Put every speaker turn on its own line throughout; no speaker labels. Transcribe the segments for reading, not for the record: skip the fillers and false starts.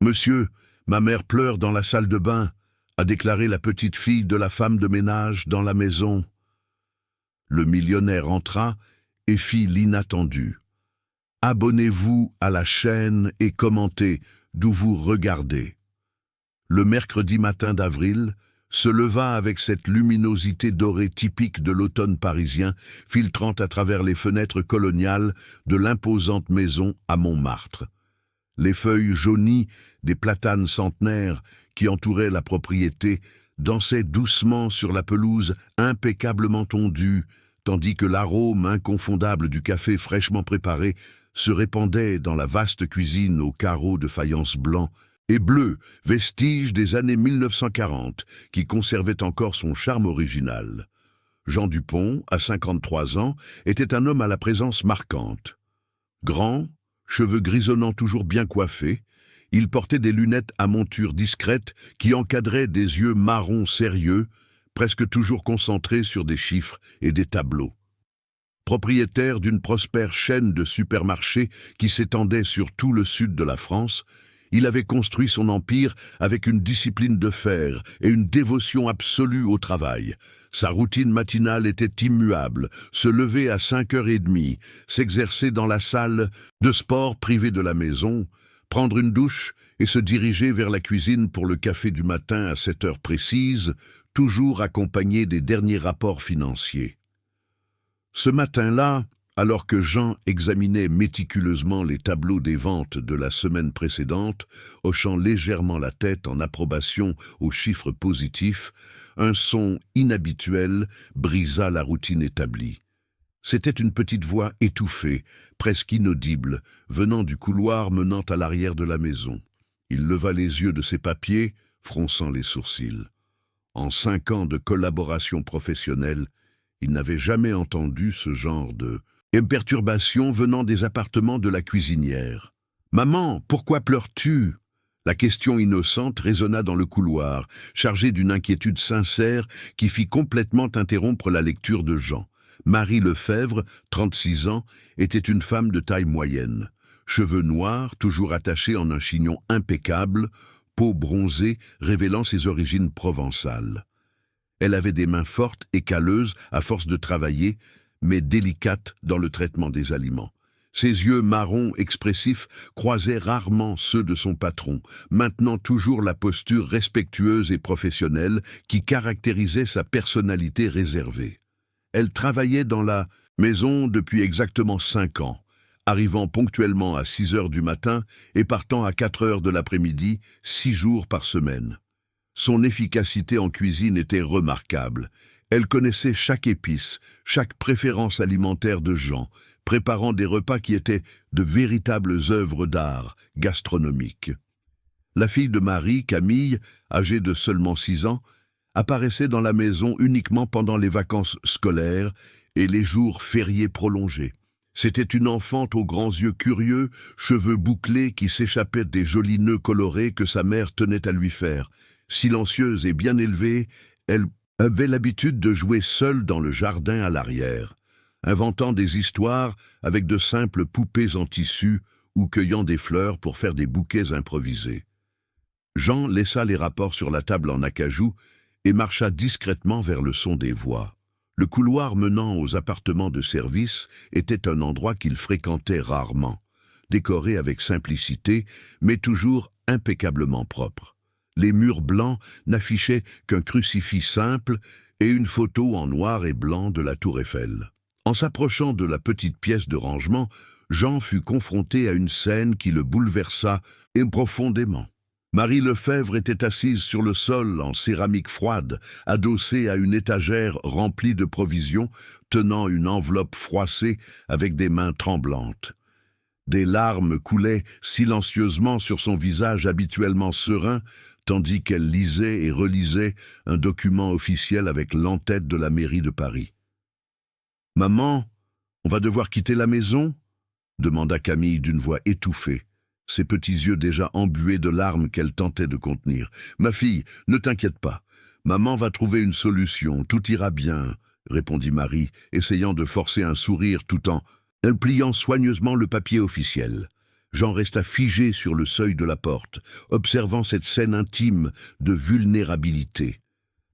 Monsieur, ma mère pleure dans la salle de bain, a déclaré la petite fille de la femme de ménage dans la maison. Le millionnaire entra et fit l'inattendu. Abonnez-vous à la chaîne et commentez d'où vous regardez. Le mercredi matin d'avril se leva avec cette luminosité dorée typique de l'automne parisien, filtrant à travers les fenêtres coloniales de l'imposante maison à Montmartre. Les feuilles jaunies des platanes centenaires qui entouraient la propriété dansaient doucement sur la pelouse impeccablement tondue, tandis que l'arôme inconfondable du café fraîchement préparé se répandait dans la vaste cuisine aux carreaux de faïence blanc et bleu, vestige des années 1940, qui conservait encore son charme original. Jean Dupont, à 53 ans, était un homme à la présence marquante. Grand, cheveux grisonnants toujours bien coiffés, il portait des lunettes à monture discrète qui encadraient des yeux marrons sérieux, presque toujours concentrés sur des chiffres et des tableaux. Propriétaire d'une prospère chaîne de supermarchés qui s'étendait sur tout le sud de la France, il avait construit son empire avec une discipline de fer et une dévotion absolue au travail. Sa routine matinale était immuable, se lever à 5h30, s'exercer dans la salle de sport privée de la maison, prendre une douche et se diriger vers la cuisine pour le café du matin à 7 heures précises, toujours accompagné des derniers rapports financiers. Ce matin-là, alors que Jean examinait méticuleusement les tableaux des ventes de la semaine précédente, hochant légèrement la tête en approbation aux chiffres positifs, un son inhabituel brisa la routine établie. C'était une petite voix étouffée, presque inaudible, venant du couloir menant à l'arrière de la maison. Il leva les yeux de ses papiers, fronçant les sourcils. En 5 ans de collaboration professionnelle, il n'avait jamais entendu ce genre de perturbation venant des appartements de la cuisinière. « Maman, pourquoi pleures-tu » La question innocente résonna dans le couloir, chargée d'une inquiétude sincère qui fit complètement interrompre la lecture de Jean. Marie Lefebvre, 36 ans, était une femme de taille moyenne. Cheveux noirs, toujours attachés en un chignon impeccable, peau bronzée révélant ses origines provençales. Elle avait des mains fortes et calleuses à force de travailler, mais délicate dans le traitement des aliments. Ses yeux marrons expressifs croisaient rarement ceux de son patron, maintenant toujours la posture respectueuse et professionnelle qui caractérisait sa personnalité réservée. Elle travaillait dans la maison depuis exactement 5 ans, arrivant ponctuellement à 6 heures du matin et partant à 4 heures de l'après-midi, 6 jours par semaine. Son efficacité en cuisine était remarquable. Elle connaissait chaque épice, chaque préférence alimentaire de Jean, préparant des repas qui étaient de véritables œuvres d'art gastronomiques. La fille de Marie, Camille, âgée de seulement 6 ans, apparaissait dans la maison uniquement pendant les vacances scolaires et les jours fériés prolongés. C'était une enfant aux grands yeux curieux, cheveux bouclés qui s'échappaient des jolis nœuds colorés que sa mère tenait à lui faire. Silencieuse et bien élevée, elle avait l'habitude de jouer seule dans le jardin à l'arrière, inventant des histoires avec de simples poupées en tissu ou cueillant des fleurs pour faire des bouquets improvisés. Jean laissa les rapports sur la table en acajou et marcha discrètement vers le son des voix. Le couloir menant aux appartements de service était un endroit qu'il fréquentait rarement, décoré avec simplicité, mais toujours impeccablement propre. Les murs blancs n'affichaient qu'un crucifix simple et une photo en noir et blanc de la Tour Eiffel. En s'approchant de la petite pièce de rangement, Jean fut confronté à une scène qui le bouleversa profondément. Marie Lefebvre était assise sur le sol en céramique froide, adossée à une étagère remplie de provisions, tenant une enveloppe froissée avec des mains tremblantes. Des larmes coulaient silencieusement sur son visage habituellement serein, tandis qu'elle lisait et relisait un document officiel avec l'entête de la mairie de Paris. « Maman, on va devoir quitter la maison ?» demanda Camille d'une voix étouffée, ses petits yeux déjà embués de larmes qu'elle tentait de contenir. « Ma fille, ne t'inquiète pas. Maman va trouver une solution, tout ira bien, » répondit Marie, essayant de forcer un sourire tout en pliant soigneusement le papier officiel. Jean resta figé sur le seuil de la porte, observant cette scène intime de vulnérabilité.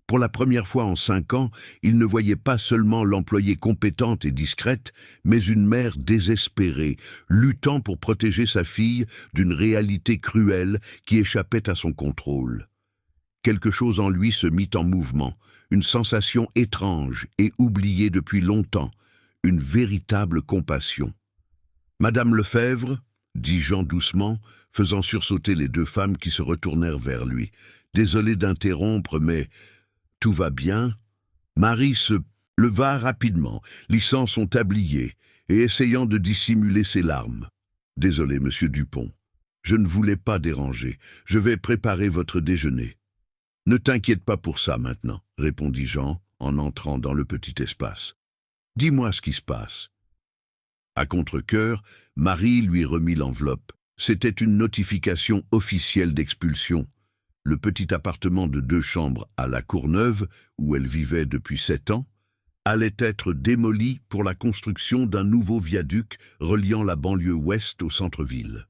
Pour la première fois en 5 ans, il ne voyait pas seulement l'employée compétente et discrète, mais une mère désespérée, luttant pour protéger sa fille d'une réalité cruelle qui échappait à son contrôle. Quelque chose en lui se mit en mouvement, une sensation étrange et oubliée depuis longtemps, une véritable compassion. « Madame Lefebvre ?» dit Jean doucement, faisant sursauter les 2 femmes qui se retournèrent vers lui. « Désolé d'interrompre, mais tout va bien ?» Marie se leva rapidement, lissant son tablier et essayant de dissimuler ses larmes. « Désolé, monsieur Dupont. Je ne voulais pas déranger. Je vais préparer votre déjeuner. » « Ne t'inquiète pas pour ça maintenant, » répondit Jean en entrant dans le petit espace. « Dis-moi ce qui se passe. » À contre-cœur, Marie lui remit l'enveloppe. C'était une notification officielle d'expulsion. Le petit appartement de 2 chambres à la Courneuve, où elle vivait depuis 7 ans, allait être démoli pour la construction d'un nouveau viaduc reliant la banlieue ouest au centre-ville.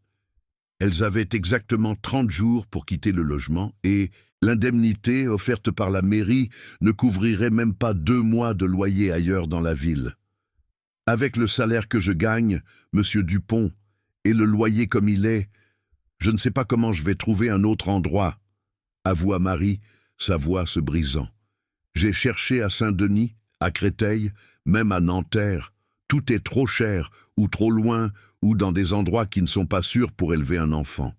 Elles avaient exactement 30 jours pour quitter le logement et l'indemnité offerte par la mairie ne couvrirait même pas 2 mois de loyer ailleurs dans la ville. « Avec le salaire que je gagne, monsieur Dupont, et le loyer comme il est, je ne sais pas comment je vais trouver un autre endroit, » avoua Marie, sa voix se brisant. « J'ai cherché à Saint-Denis, à Créteil, même à Nanterre. Tout est trop cher, ou trop loin, ou dans des endroits qui ne sont pas sûrs pour élever un enfant. »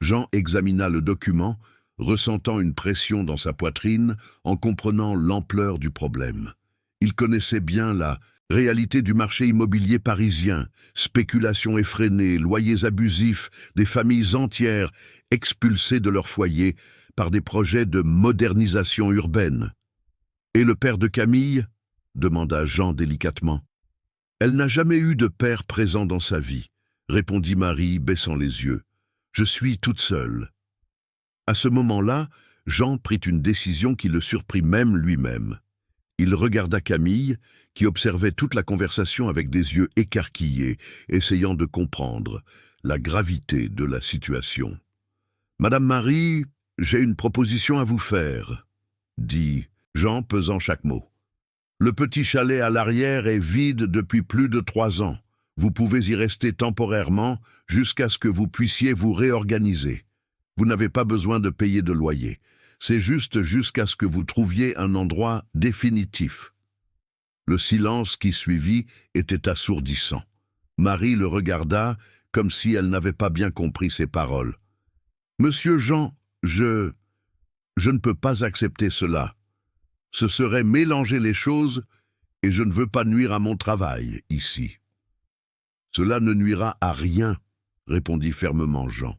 Jean examina le document, ressentant une pression dans sa poitrine en comprenant l'ampleur du problème. Il connaissait bien la réalité du marché immobilier parisien, spéculation effrénée, loyers abusifs, des familles entières expulsées de leur foyer par des projets de modernisation urbaine. « Et le père de Camille ?» demanda Jean délicatement. « Elle n'a jamais eu de père présent dans sa vie, » répondit Marie, baissant les yeux. « Je suis toute seule. » À ce moment-là, Jean prit une décision qui le surprit même lui-même. Il regarda Camille, qui observait toute la conversation avec des yeux écarquillés, essayant de comprendre la gravité de la situation. « Madame Marie, j'ai une proposition à vous faire, » dit Jean, pesant chaque mot. « Le petit chalet à l'arrière est vide depuis plus de 3 ans. Vous pouvez y rester temporairement jusqu'à ce que vous puissiez vous réorganiser. Vous n'avez pas besoin de payer de loyer. C'est juste jusqu'à ce que vous trouviez un endroit définitif. » Le silence qui suivit était assourdissant. Marie le regarda comme si elle n'avait pas bien compris ses paroles. « Monsieur Jean, je ne peux pas accepter cela. Ce serait mélanger les choses et je ne veux pas nuire à mon travail ici. »« Cela ne nuira à rien, » répondit fermement Jean.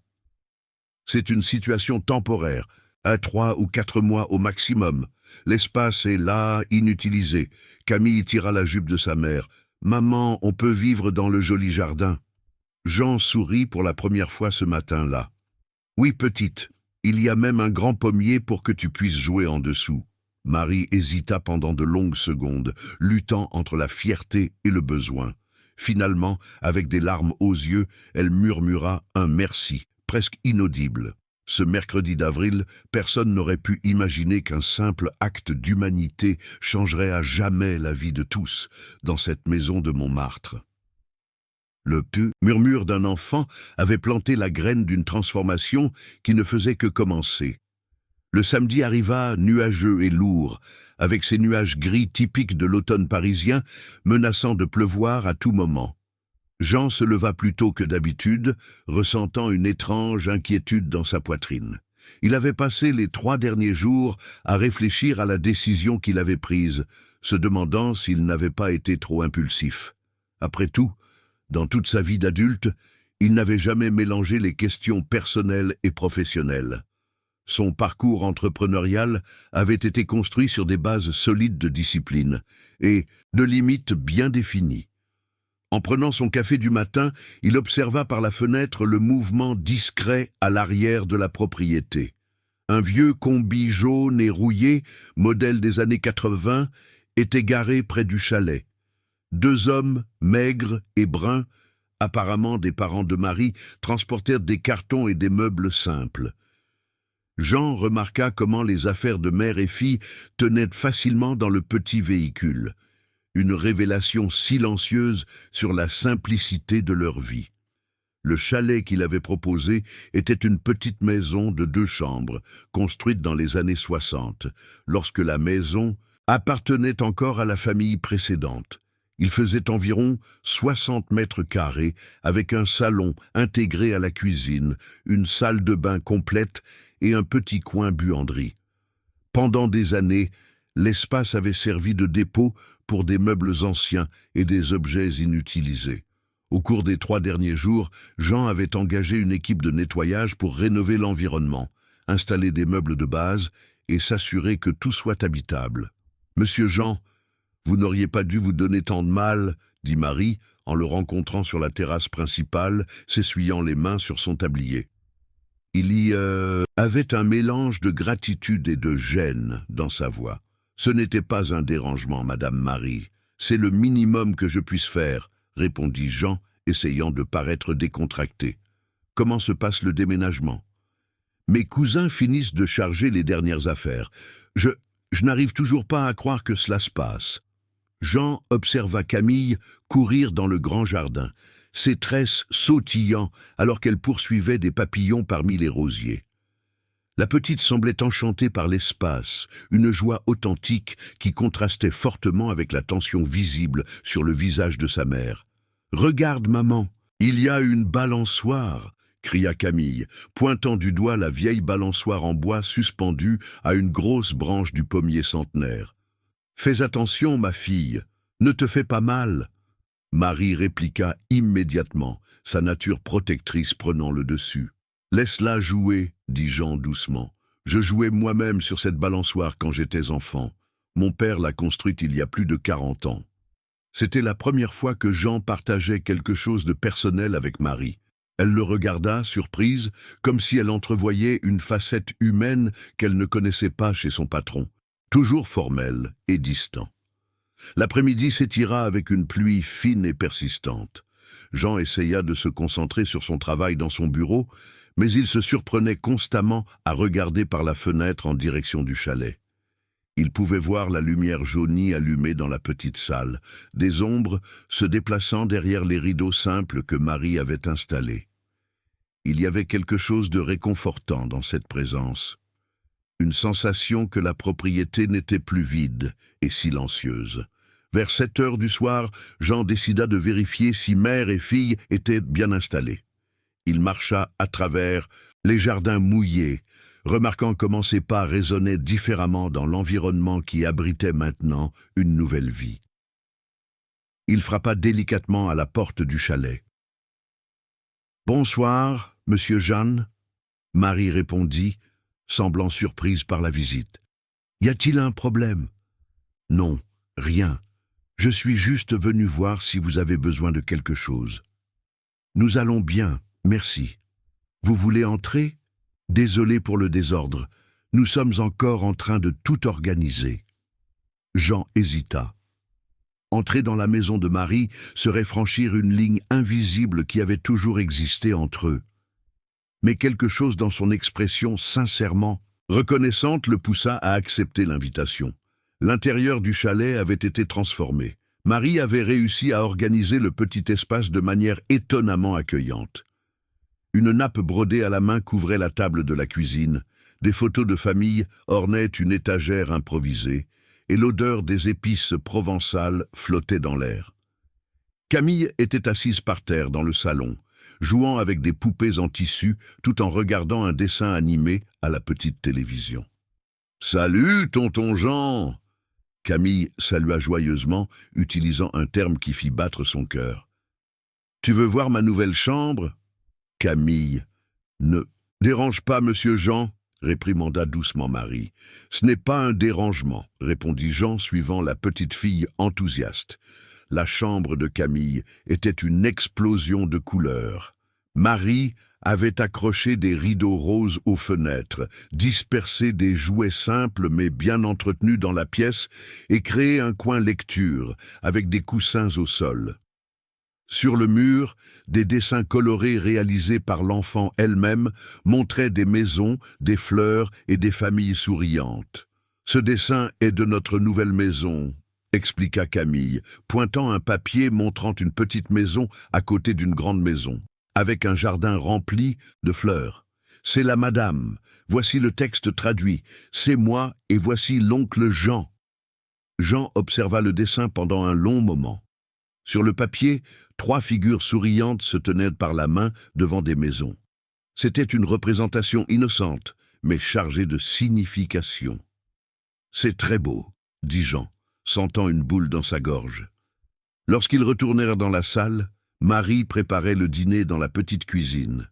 « C'est une situation temporaire, à 3 ou 4 mois au maximum. L'espace est là, inutilisé. Camille tira la jupe de sa mère. « Maman, on peut vivre dans le joli jardin. » Jean sourit pour la première fois ce matin-là. « Oui, petite, il y a même un grand pommier pour que tu puisses jouer en dessous. » Marie hésita pendant de longues secondes, luttant entre la fierté et le besoin. Finalement, avec des larmes aux yeux, elle murmura un merci, presque inaudible. Ce mercredi d'avril, personne n'aurait pu imaginer qu'un simple acte d'humanité changerait à jamais la vie de tous dans cette maison de Montmartre. Le murmure d'un enfant avait planté la graine d'une transformation qui ne faisait que commencer. Le samedi arriva nuageux et lourd, avec ces nuages gris typiques de l'automne parisien, menaçant de pleuvoir à tout moment. Jean se leva plus tôt que d'habitude, ressentant une étrange inquiétude dans sa poitrine. Il avait passé les 3 derniers jours à réfléchir à la décision qu'il avait prise, se demandant s'il n'avait pas été trop impulsif. Après tout, dans toute sa vie d'adulte, il n'avait jamais mélangé les questions personnelles et professionnelles. Son parcours entrepreneurial avait été construit sur des bases solides de discipline et de limites bien définies. En prenant son café du matin, il observa par la fenêtre le mouvement discret à l'arrière de la propriété. Un vieux combi jaune et rouillé, modèle des années 80, était garé près du chalet. 2 hommes, maigres et bruns, apparemment des parents de Marie, transportèrent des cartons et des meubles simples. Jean remarqua comment les affaires de mère et fille tenaient facilement dans le petit véhicule, une révélation silencieuse sur la simplicité de leur vie. Le chalet qu'il avait proposé était une petite maison de 2 chambres, construite dans les années 60, lorsque la maison appartenait encore à la famille précédente. Il faisait environ 60 mètres carrés, avec un salon intégré à la cuisine, une salle de bain complète et un petit coin buanderie. Pendant des années, l'espace avait servi de dépôt pour des meubles anciens et des objets inutilisés. Au cours des 3 derniers jours, Jean avait engagé une équipe de nettoyage pour rénover l'environnement, installer des meubles de base et s'assurer que tout soit habitable. « Monsieur Jean, vous n'auriez pas dû vous donner tant de mal, » dit Marie, en le rencontrant sur la terrasse principale, s'essuyant les mains sur son tablier. Il y avait un mélange de gratitude et de gêne dans sa voix. « Ce n'était pas un dérangement, Madame Marie. C'est le minimum que je puisse faire, » répondit Jean, essayant de paraître décontracté. « Comment se passe le déménagement ? » « Mes cousins finissent de charger les dernières affaires. Je n'arrive toujours pas à croire que cela se passe. » Jean observa Camille courir dans le grand jardin, ses tresses sautillant alors qu'elle poursuivait des papillons parmi les rosiers. La petite semblait enchantée par l'espace, une joie authentique qui contrastait fortement avec la tension visible sur le visage de sa mère. « Regarde, maman, il y a une balançoire !» cria Camille, pointant du doigt la vieille balançoire en bois suspendue à une grosse branche du pommier centenaire. « Fais attention, ma fille, ne te fais pas mal !» Marie répliqua immédiatement, sa nature protectrice prenant le dessus. « Laisse-la jouer, » dit Jean doucement. « Je jouais moi-même sur cette balançoire quand j'étais enfant. Mon père l'a construite il y a plus de 40 ans. » C'était la première fois que Jean partageait quelque chose de personnel avec Marie. Elle le regarda, surprise, comme si elle entrevoyait une facette humaine qu'elle ne connaissait pas chez son patron, toujours formel et distant. L'après-midi s'étira avec une pluie fine et persistante. Jean essaya de se concentrer sur son travail dans son bureau, mais il se surprenait constamment à regarder par la fenêtre en direction du chalet. Il pouvait voir la lumière jaunie allumée dans la petite salle, des ombres se déplaçant derrière les rideaux simples que Marie avait installés. Il y avait quelque chose de réconfortant dans cette présence, une sensation que la propriété n'était plus vide et silencieuse. Vers 7 heures du soir, Jean décida de vérifier si mère et fille étaient bien installées. Il marcha à travers les jardins mouillés, remarquant comment ses pas résonnaient différemment dans l'environnement qui abritait maintenant une nouvelle vie. Il frappa délicatement à la porte du chalet. « Bonsoir, monsieur Jeanne » Marie répondit, semblant surprise par la visite. « Y a-t-il un problème ?»« Non, rien. Je suis juste venu voir si vous avez besoin de quelque chose. »« Nous allons bien, merci. Vous voulez entrer ? Désolé pour le désordre. Nous sommes encore en train de tout organiser. » Jean hésita. Entrer dans la maison de Marie serait franchir une ligne invisible qui avait toujours existé entre eux. Mais quelque chose dans son expression sincèrement reconnaissante le poussa à accepter l'invitation. L'intérieur du chalet avait été transformé. Marie avait réussi à organiser le petit espace de manière étonnamment accueillante. Une nappe brodée à la main couvrait la table de la cuisine, des photos de famille ornaient une étagère improvisée, et l'odeur des épices provençales flottait dans l'air. Camille était assise par terre dans le salon, jouant avec des poupées en tissu tout en regardant un dessin animé à la petite télévision. « Salut, tonton Jean !» Camille salua joyeusement, utilisant un terme qui fit battre son cœur. « Tu veux voir ma nouvelle chambre ?» Camille. « Ne dérange pas, monsieur Jean !» réprimanda doucement Marie. « Ce n'est pas un dérangement, » répondit Jean, suivant la petite fille enthousiaste. La chambre de Camille était une explosion de couleurs. Marie avait accroché des rideaux roses aux fenêtres, dispersé des jouets simples mais bien entretenus dans la pièce et créé un coin lecture avec des coussins au sol. Sur le mur, des dessins colorés réalisés par l'enfant elle-même montraient des maisons, des fleurs et des familles souriantes. « Ce dessin est de notre nouvelle maison », expliqua Camille, pointant un papier montrant une petite maison à côté d'une grande maison, avec un jardin rempli de fleurs. « C'est la madame. Voici le texte traduit. C'est moi et voici l'oncle Jean. » Jean observa le dessin pendant un long moment. Sur le papier, 3 figures souriantes se tenaient par la main devant des maisons. C'était une représentation innocente, mais chargée de signification. « C'est très beau, » dit Jean, sentant une boule dans sa gorge. Lorsqu'ils retournèrent dans la salle, Marie préparait le dîner dans la petite cuisine.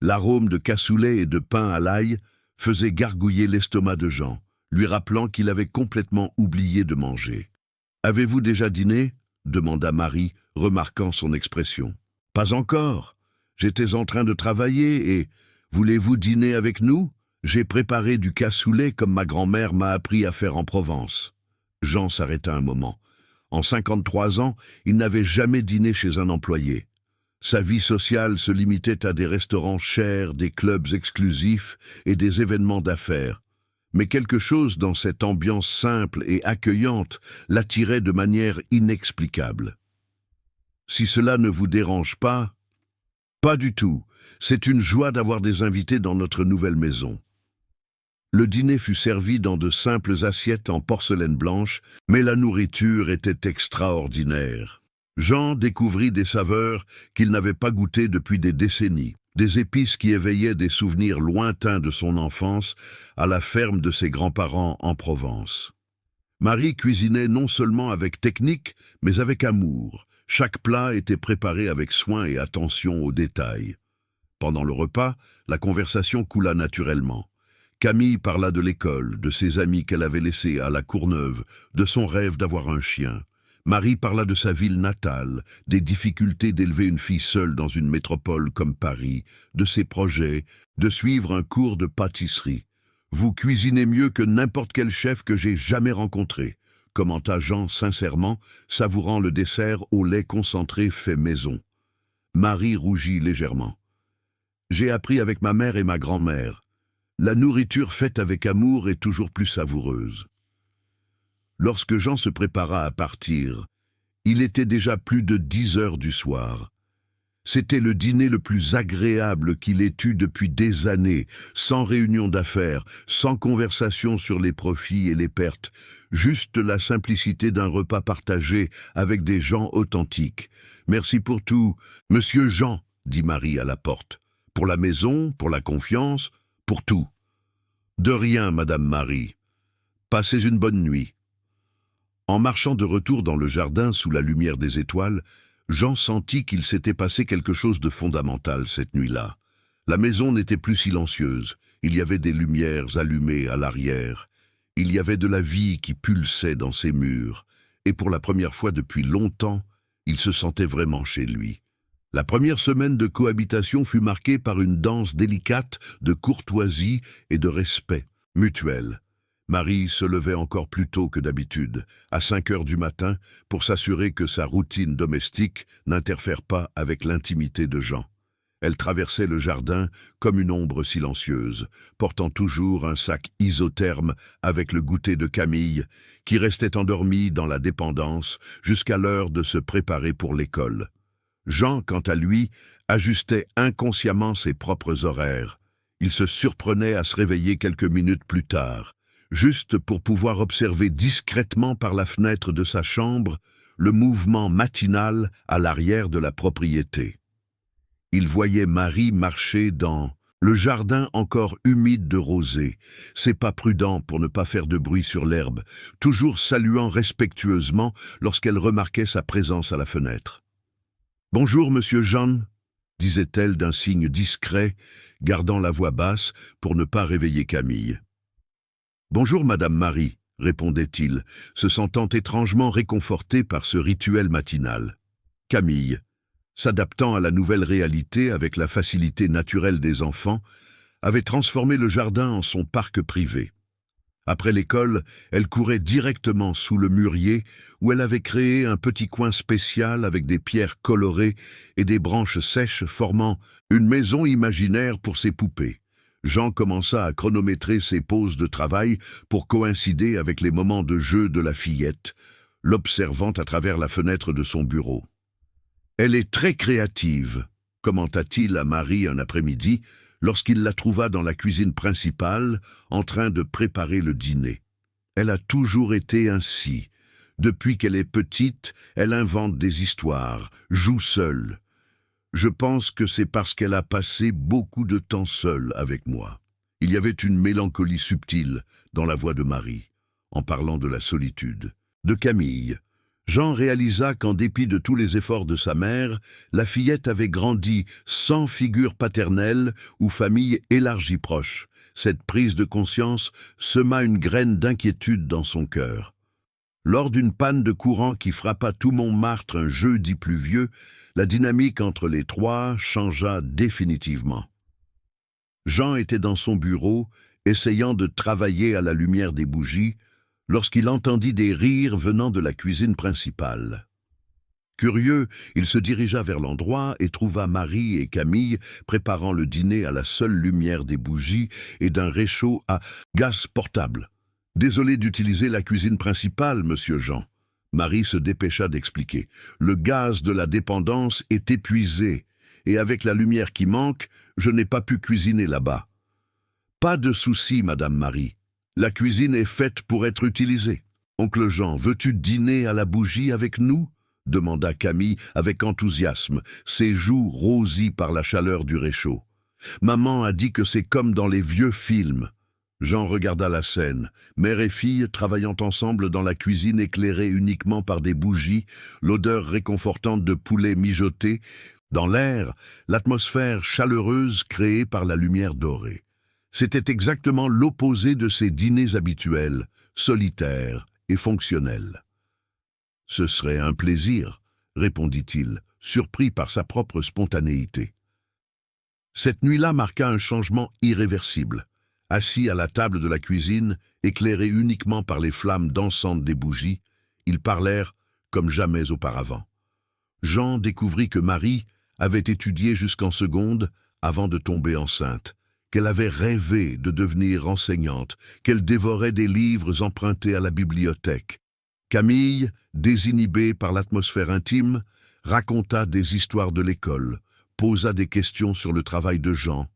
L'arôme de cassoulet et de pain à l'ail faisait gargouiller l'estomac de Jean, lui rappelant qu'il avait complètement oublié de manger. « Avez-vous déjà dîné ?» demanda Marie, remarquant son expression. « Pas encore. J'étais en train de travailler et... Voulez-vous dîner avec nous ? J'ai préparé du cassoulet comme ma grand-mère m'a appris à faire en Provence. » Jean s'arrêta un moment. En 53 ans, il n'avait jamais dîné chez un employé. Sa vie sociale se limitait à des restaurants chers, des clubs exclusifs et des événements d'affaires. Mais quelque chose dans cette ambiance simple et accueillante l'attirait de manière inexplicable. « Si cela ne vous dérange pas... » »« Pas du tout. C'est une joie d'avoir des invités dans notre nouvelle maison. » Le dîner fut servi dans de simples assiettes en porcelaine blanche, mais la nourriture était extraordinaire. Jean découvrit des saveurs qu'il n'avait pas goûtées depuis des décennies. Des épices qui éveillaient des souvenirs lointains de son enfance à la ferme de ses grands-parents en Provence. Marie cuisinait non seulement avec technique, mais avec amour. Chaque plat était préparé avec soin et attention aux détails. Pendant le repas, la conversation coula naturellement. Camille parla de l'école, de ses amis qu'elle avait laissés à La Courneuve, de son rêve d'avoir un chien. Marie parla de sa ville natale, des difficultés d'élever une fille seule dans une métropole comme Paris, de ses projets, de suivre un cours de pâtisserie. « Vous cuisinez mieux que n'importe quel chef que j'ai jamais rencontré », commenta Jean sincèrement, savourant le dessert au lait concentré fait maison. Marie rougit légèrement. « J'ai appris avec ma mère et ma grand-mère. La nourriture faite avec amour est toujours plus savoureuse. » Lorsque Jean se prépara à partir, il était déjà plus de 10 heures du soir. C'était le dîner le plus agréable qu'il ait eu depuis des années, sans réunion d'affaires, sans conversation sur les profits et les pertes, juste la simplicité d'un repas partagé avec des gens authentiques. « Merci pour tout, Monsieur Jean, » dit Marie à la porte. « Pour la maison, pour la confiance, pour tout. »« De rien, Madame Marie. Passez une bonne nuit. » En marchant de retour dans le jardin sous la lumière des étoiles, Jean sentit qu'il s'était passé quelque chose de fondamental cette nuit-là. La maison n'était plus silencieuse, il y avait des lumières allumées à l'arrière, il y avait de la vie qui pulsait dans ses murs, et pour la première fois depuis longtemps, il se sentait vraiment chez lui. La première semaine de cohabitation fut marquée par une danse délicate de courtoisie et de respect mutuel. Marie se levait encore plus tôt que d'habitude, à 5 heures du matin, pour s'assurer que sa routine domestique n'interfère pas avec l'intimité de Jean. Elle traversait le jardin comme une ombre silencieuse, portant toujours un sac isotherme avec le goûter de Camille, qui restait endormie dans la dépendance jusqu'à l'heure de se préparer pour l'école. Jean, quant à lui, ajustait inconsciemment ses propres horaires. Il se surprenait à se réveiller quelques minutes plus tard, juste pour pouvoir observer discrètement par la fenêtre de sa chambre le mouvement matinal à l'arrière de la propriété. Il voyait Marie marcher dans le jardin encore humide de rosée, ses pas prudents pour ne pas faire de bruit sur l'herbe, toujours saluant respectueusement lorsqu'elle remarquait sa présence à la fenêtre. « Bonjour, Monsieur Jean », disait-elle d'un signe discret, gardant la voix basse pour ne pas réveiller Camille. « Bonjour, Madame Marie », répondait-il, se sentant étrangement réconforté par ce rituel matinal. Camille, s'adaptant à la nouvelle réalité avec la facilité naturelle des enfants, avait transformé le jardin en son parc privé. Après l'école, elle courait directement sous le mûrier où elle avait créé un petit coin spécial avec des pierres colorées et des branches sèches formant une maison imaginaire pour ses poupées. Jean commença à chronométrer ses pauses de travail pour coïncider avec les moments de jeu de la fillette, l'observant à travers la fenêtre de son bureau. « Elle est très créative », commenta-t-il à Marie un après-midi, lorsqu'il la trouva dans la cuisine principale, en train de préparer le dîner. Elle a toujours été ainsi. Depuis qu'elle est petite, elle invente des histoires, joue seule. Je pense que c'est parce qu'elle a passé beaucoup de temps seule avec moi. Il y avait une mélancolie subtile dans la voix de Marie, en parlant de la solitude. De Camille, Jean réalisa qu'en dépit de tous les efforts de sa mère, la fillette avait grandi sans figure paternelle ou famille élargie proche. Cette prise de conscience sema une graine d'inquiétude dans son cœur. Lors d'une panne de courant qui frappa tout Montmartre un jeudi pluvieux, la dynamique entre les trois changea définitivement. Jean était dans son bureau, essayant de travailler à la lumière des bougies, lorsqu'il entendit des rires venant de la cuisine principale. Curieux, il se dirigea vers l'endroit et trouva Marie et Camille préparant le dîner à la seule lumière des bougies et d'un réchaud à gaz portable. « Désolé d'utiliser la cuisine principale, monsieur Jean. » Marie se dépêcha d'expliquer. « Le gaz de la dépendance est épuisé, et avec la lumière qui manque, je n'ai pas pu cuisiner là-bas. »« Pas de souci, madame Marie. La cuisine est faite pour être utilisée. Oncle Jean, veux-tu dîner à la bougie avec nous ?» demanda Camille avec enthousiasme, ses joues rosies par la chaleur du réchaud. « Maman a dit que c'est comme dans les vieux films. » Jean regarda la scène, mère et fille travaillant ensemble dans la cuisine éclairée uniquement par des bougies, l'odeur réconfortante de poulet mijoté. Dans l'air, l'atmosphère chaleureuse créée par la lumière dorée. C'était exactement l'opposé de ses dîners habituels, solitaires et fonctionnels. « Ce serait un plaisir, » répondit-il, surpris par sa propre spontanéité. Cette nuit-là marqua un changement irréversible. Assis à la table de la cuisine, éclairés uniquement par les flammes dansantes des bougies, ils parlèrent comme jamais auparavant. Jean découvrit que Marie avait étudié jusqu'en seconde avant de tomber enceinte, qu'elle avait rêvé de devenir enseignante, qu'elle dévorait des livres empruntés à la bibliothèque. Camille, désinhibée par l'atmosphère intime, raconta des histoires de l'école, posa des questions sur le travail de Jean,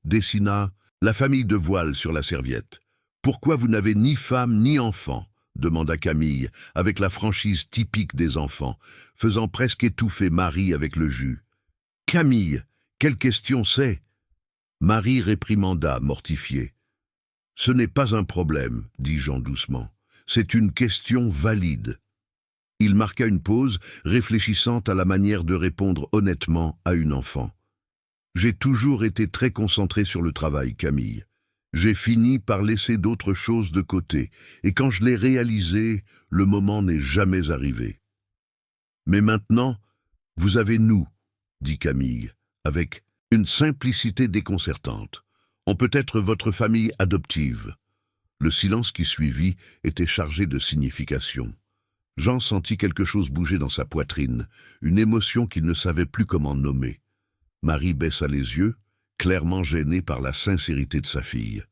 dessina la famille de voile sur la serviette. « Pourquoi vous n'avez ni femme ni enfant ?» demanda Camille, avec la franchise typique des enfants, faisant presque étouffer Marie avec le jus. « Camille, quelle question c'est ?» Marie réprimanda, mortifiée. « Ce n'est pas un problème, » dit Jean doucement. « C'est une question valide. » Il marqua une pause, réfléchissant à la manière de répondre honnêtement à une enfant. « J'ai toujours été très concentré sur le travail, Camille. J'ai fini par laisser d'autres choses de côté, et quand je l'ai réalisé, le moment n'est jamais arrivé. »« Mais maintenant, vous avez nous, » dit Camille, avec une simplicité déconcertante. « On peut être votre famille adoptive. » Le silence qui suivit était chargé de signification. Jean sentit quelque chose bouger dans sa poitrine, une émotion qu'il ne savait plus comment nommer. Marie baissa les yeux, clairement gênée par la sincérité de sa fille.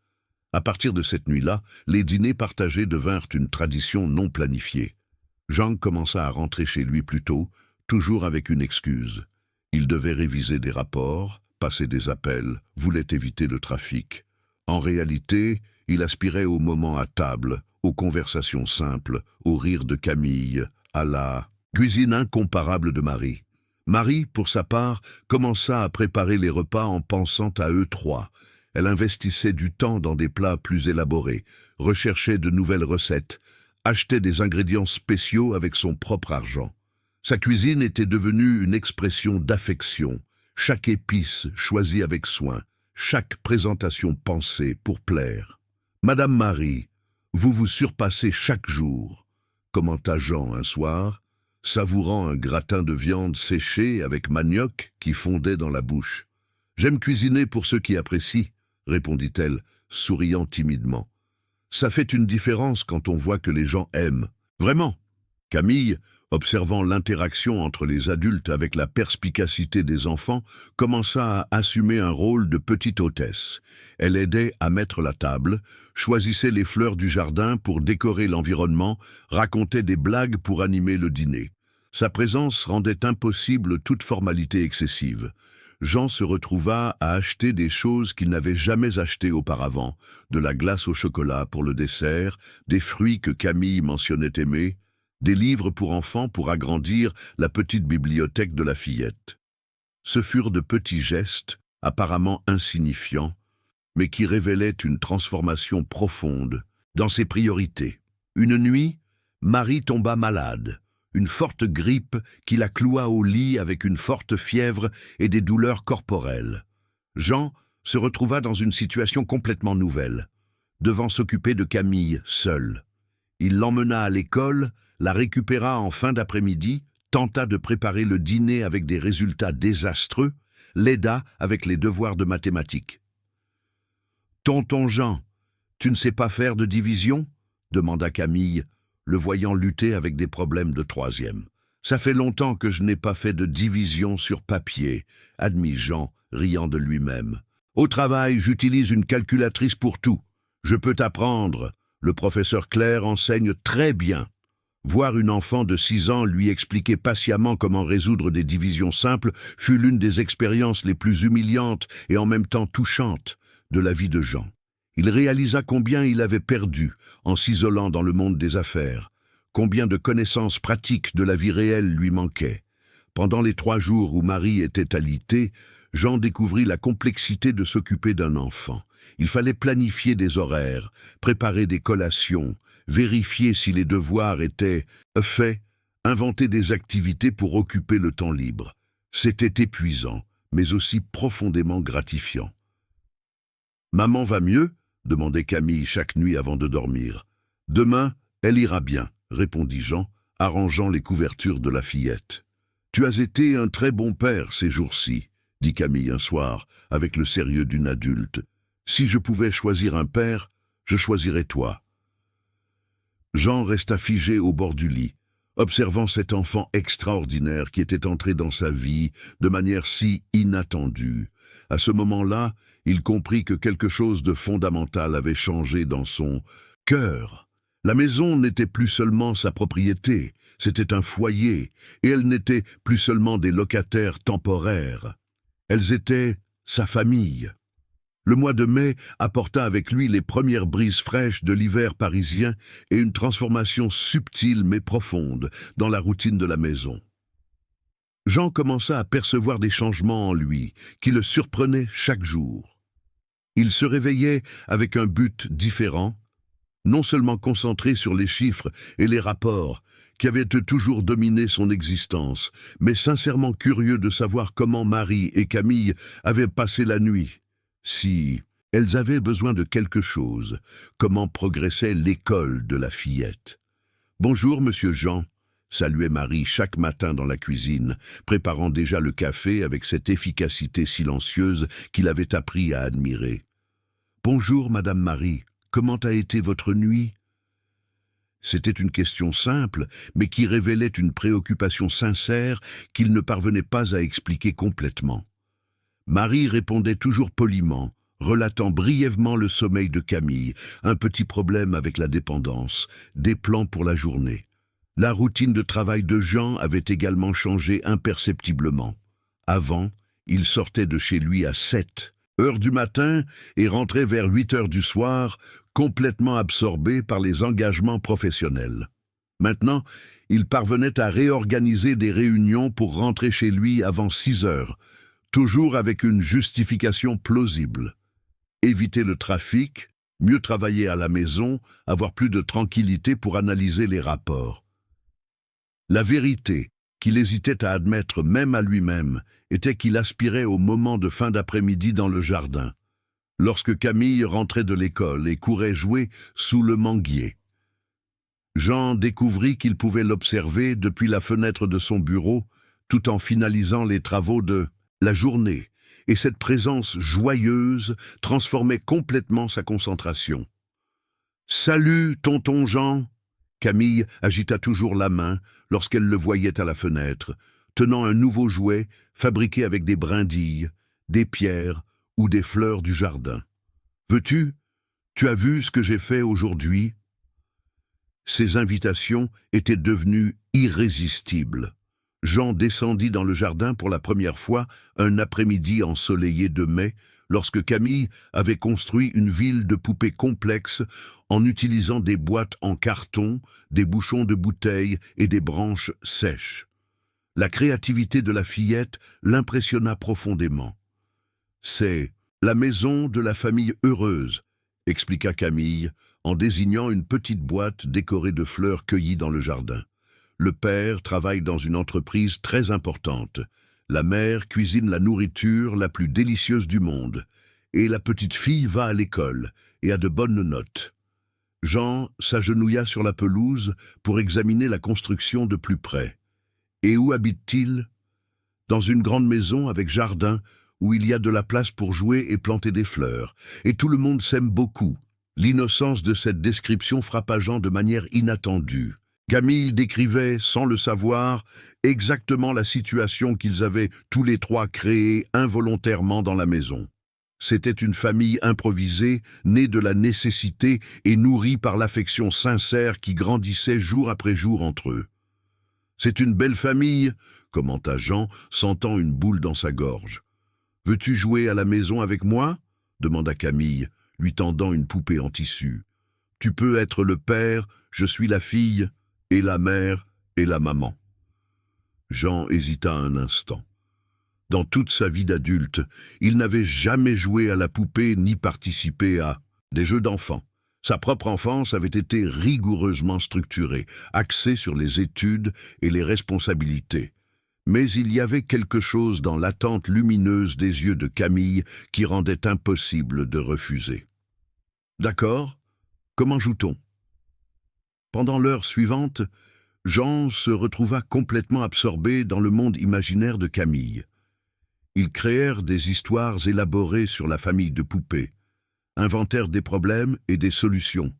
À partir de cette nuit-là, les dîners partagés devinrent une tradition non planifiée. Jean commença à rentrer chez lui plus tôt, toujours avec une excuse. Il devait réviser des rapports, passer des appels, voulait éviter le trafic. En réalité, il aspirait au moment à table, aux conversations simples, aux rires de Camille, à la cuisine incomparable de Marie. Marie, pour sa part, commença à préparer les repas en pensant à eux trois. Elle investissait du temps dans des plats plus élaborés, recherchait de nouvelles recettes, achetait des ingrédients spéciaux avec son propre argent. Sa cuisine était devenue une expression d'affection, chaque épice choisie avec soin, chaque présentation pensée pour plaire. « Madame Marie, vous vous surpassez chaque jour, » commenta Jean un soir, savourant un gratin de viande séchée avec manioc qui fondait dans la bouche. « J'aime cuisiner pour ceux qui apprécient, » répondit-elle, souriant timidement. Ça fait une différence quand on voit que les gens aiment. Vraiment. Camille, observant l'interaction entre les adultes avec la perspicacité des enfants, commença à assumer un rôle de petite hôtesse. Elle aidait à mettre la table, choisissait les fleurs du jardin pour décorer l'environnement, racontait des blagues pour animer le dîner. Sa présence rendait impossible toute formalité excessive. Jean se retrouva à acheter des choses qu'il n'avait jamais achetées auparavant, de la glace au chocolat pour le dessert, des fruits que Camille mentionnait aimer, des livres pour enfants pour agrandir la petite bibliothèque de la fillette. Ce furent de petits gestes, apparemment insignifiants, mais qui révélaient une transformation profonde dans ses priorités. Une nuit, Marie tomba malade, une forte grippe qui la cloua au lit avec une forte fièvre et des douleurs corporelles. Jean se retrouva dans une situation complètement nouvelle, devant s'occuper de Camille seul. Il l'emmena à l'école, la récupéra en fin d'après-midi, tenta de préparer le dîner avec des résultats désastreux, l'aida avec les devoirs de mathématiques. « Tonton Jean, tu ne sais pas faire de division ?» demanda Camille, le voyant lutter avec des problèmes de troisième. « Ça fait longtemps que je n'ai pas fait de division sur papier, » admit Jean, riant de lui-même. « Au travail, j'utilise une calculatrice pour tout. Je peux t'apprendre. Le professeur Claire enseigne très bien. » Voir une enfant de 6 ans lui expliquer patiemment comment résoudre des divisions simples fut l'une des expériences les plus humiliantes et en même temps touchantes de la vie de Jean. Il réalisa combien il avait perdu en s'isolant dans le monde des affaires, combien de connaissances pratiques de la vie réelle lui manquaient. Pendant les 3 jours où Marie était alitée, Jean découvrit la complexité de s'occuper d'un enfant. Il fallait planifier des horaires, préparer des collations, vérifier si les devoirs étaient faits, inventer des activités pour occuper le temps libre. C'était épuisant, mais aussi profondément gratifiant. « Maman va mieux ?» demandait Camille chaque nuit avant de dormir. « Demain, elle ira bien », répondit Jean, arrangeant les couvertures de la fillette. « Tu as été un très bon père ces jours-ci, » dit Camille un soir, avec le sérieux d'une adulte. « Si je pouvais choisir un père, je choisirais toi. » Jean resta figé au bord du lit, observant cet enfant extraordinaire qui était entré dans sa vie de manière si inattendue. À ce moment-là, il comprit que quelque chose de fondamental avait changé dans son cœur. La maison n'était plus seulement sa propriété, c'était un foyer, et elles n'étaient plus seulement des locataires temporaires. Elles étaient sa famille. Le mois de mai apporta avec lui les premières brises fraîches de l'hiver parisien et une transformation subtile mais profonde dans la routine de la maison. Jean commença à percevoir des changements en lui qui le surprenaient chaque jour. Il se réveillait avec un but différent, non seulement concentré sur les chiffres et les rapports qui avaient toujours dominé son existence, mais sincèrement curieux de savoir comment Marie et Camille avaient passé la nuit. Si elles avaient besoin de quelque chose, comment progressait l'école de la fillette. « Bonjour, monsieur Jean », saluait Marie chaque matin dans la cuisine, préparant déjà le café avec cette efficacité silencieuse qu'il avait appris à admirer. « Bonjour, madame Marie, comment a été votre nuit ?» C'était une question simple, mais qui révélait une préoccupation sincère qu'il ne parvenait pas à expliquer complètement. Marie répondait toujours poliment, relatant brièvement le sommeil de Camille, un petit problème avec la dépendance, des plans pour la journée. La routine de travail de Jean avait également changé imperceptiblement. Avant, il sortait de chez lui à 7 heures du matin et rentrait vers 8 heures du soir, complètement absorbé par les engagements professionnels. Maintenant, il parvenait à réorganiser des réunions pour rentrer chez lui avant 6 heures, toujours avec une justification plausible. Éviter le trafic, mieux travailler à la maison, avoir plus de tranquillité pour analyser les rapports. La vérité, qu'il hésitait à admettre même à lui-même, était qu'il aspirait au moment de fin d'après-midi dans le jardin, lorsque Camille rentrait de l'école et courait jouer sous le manguier. Jean découvrit qu'il pouvait l'observer depuis la fenêtre de son bureau, tout en finalisant les travaux de la journée, et cette présence joyeuse transformait complètement sa concentration. Salut, tonton Jean. Camille agita toujours la main lorsqu'elle le voyait à la fenêtre, tenant un nouveau jouet fabriqué avec des brindilles, des pierres ou des fleurs du jardin. Veux-tu? Tu as vu ce que j'ai fait aujourd'hui? Ses invitations étaient devenues irrésistibles. Jean descendit dans le jardin pour la première fois un après-midi ensoleillé de mai, lorsque Camille avait construit une ville de poupées complexe en utilisant des boîtes en carton, des bouchons de bouteilles et des branches sèches. La créativité de la fillette l'impressionna profondément. « C'est la maison de la famille heureuse », expliqua Camille, en désignant une petite boîte décorée de fleurs cueillies dans le jardin. Le père travaille dans une entreprise très importante. La mère cuisine la nourriture la plus délicieuse du monde. Et la petite fille va à l'école et a de bonnes notes. Jean s'agenouilla sur la pelouse pour examiner la construction de plus près. Et où habite-t-il? Dans une grande maison avec jardin où il y a de la place pour jouer et planter des fleurs. Et tout le monde s'aime beaucoup. L'innocence de cette description frappa Jean de manière inattendue. Camille décrivait, sans le savoir, exactement la situation qu'ils avaient tous les trois créée involontairement dans la maison. C'était une famille improvisée, née de la nécessité et nourrie par l'affection sincère qui grandissait jour après jour entre eux. « C'est une belle famille », commenta Jean, sentant une boule dans sa gorge. « Veux-tu jouer à la maison avec moi ?» demanda Camille, lui tendant une poupée en tissu. « Tu peux être le père, je suis la fille, et la mère et la maman. » Jean hésita un instant. Dans toute sa vie d'adulte, il n'avait jamais joué à la poupée ni participé à des jeux d'enfants. Sa propre enfance avait été rigoureusement structurée, axée sur les études et les responsabilités. Mais il y avait quelque chose dans l'attente lumineuse des yeux de Camille qui rendait impossible de refuser. « D'accord, comment joue-t-on » Pendant l'heure suivante, Jean se retrouva complètement absorbé dans le monde imaginaire de Camille. Ils créèrent des histoires élaborées sur la famille de poupées, inventèrent des problèmes et des solutions,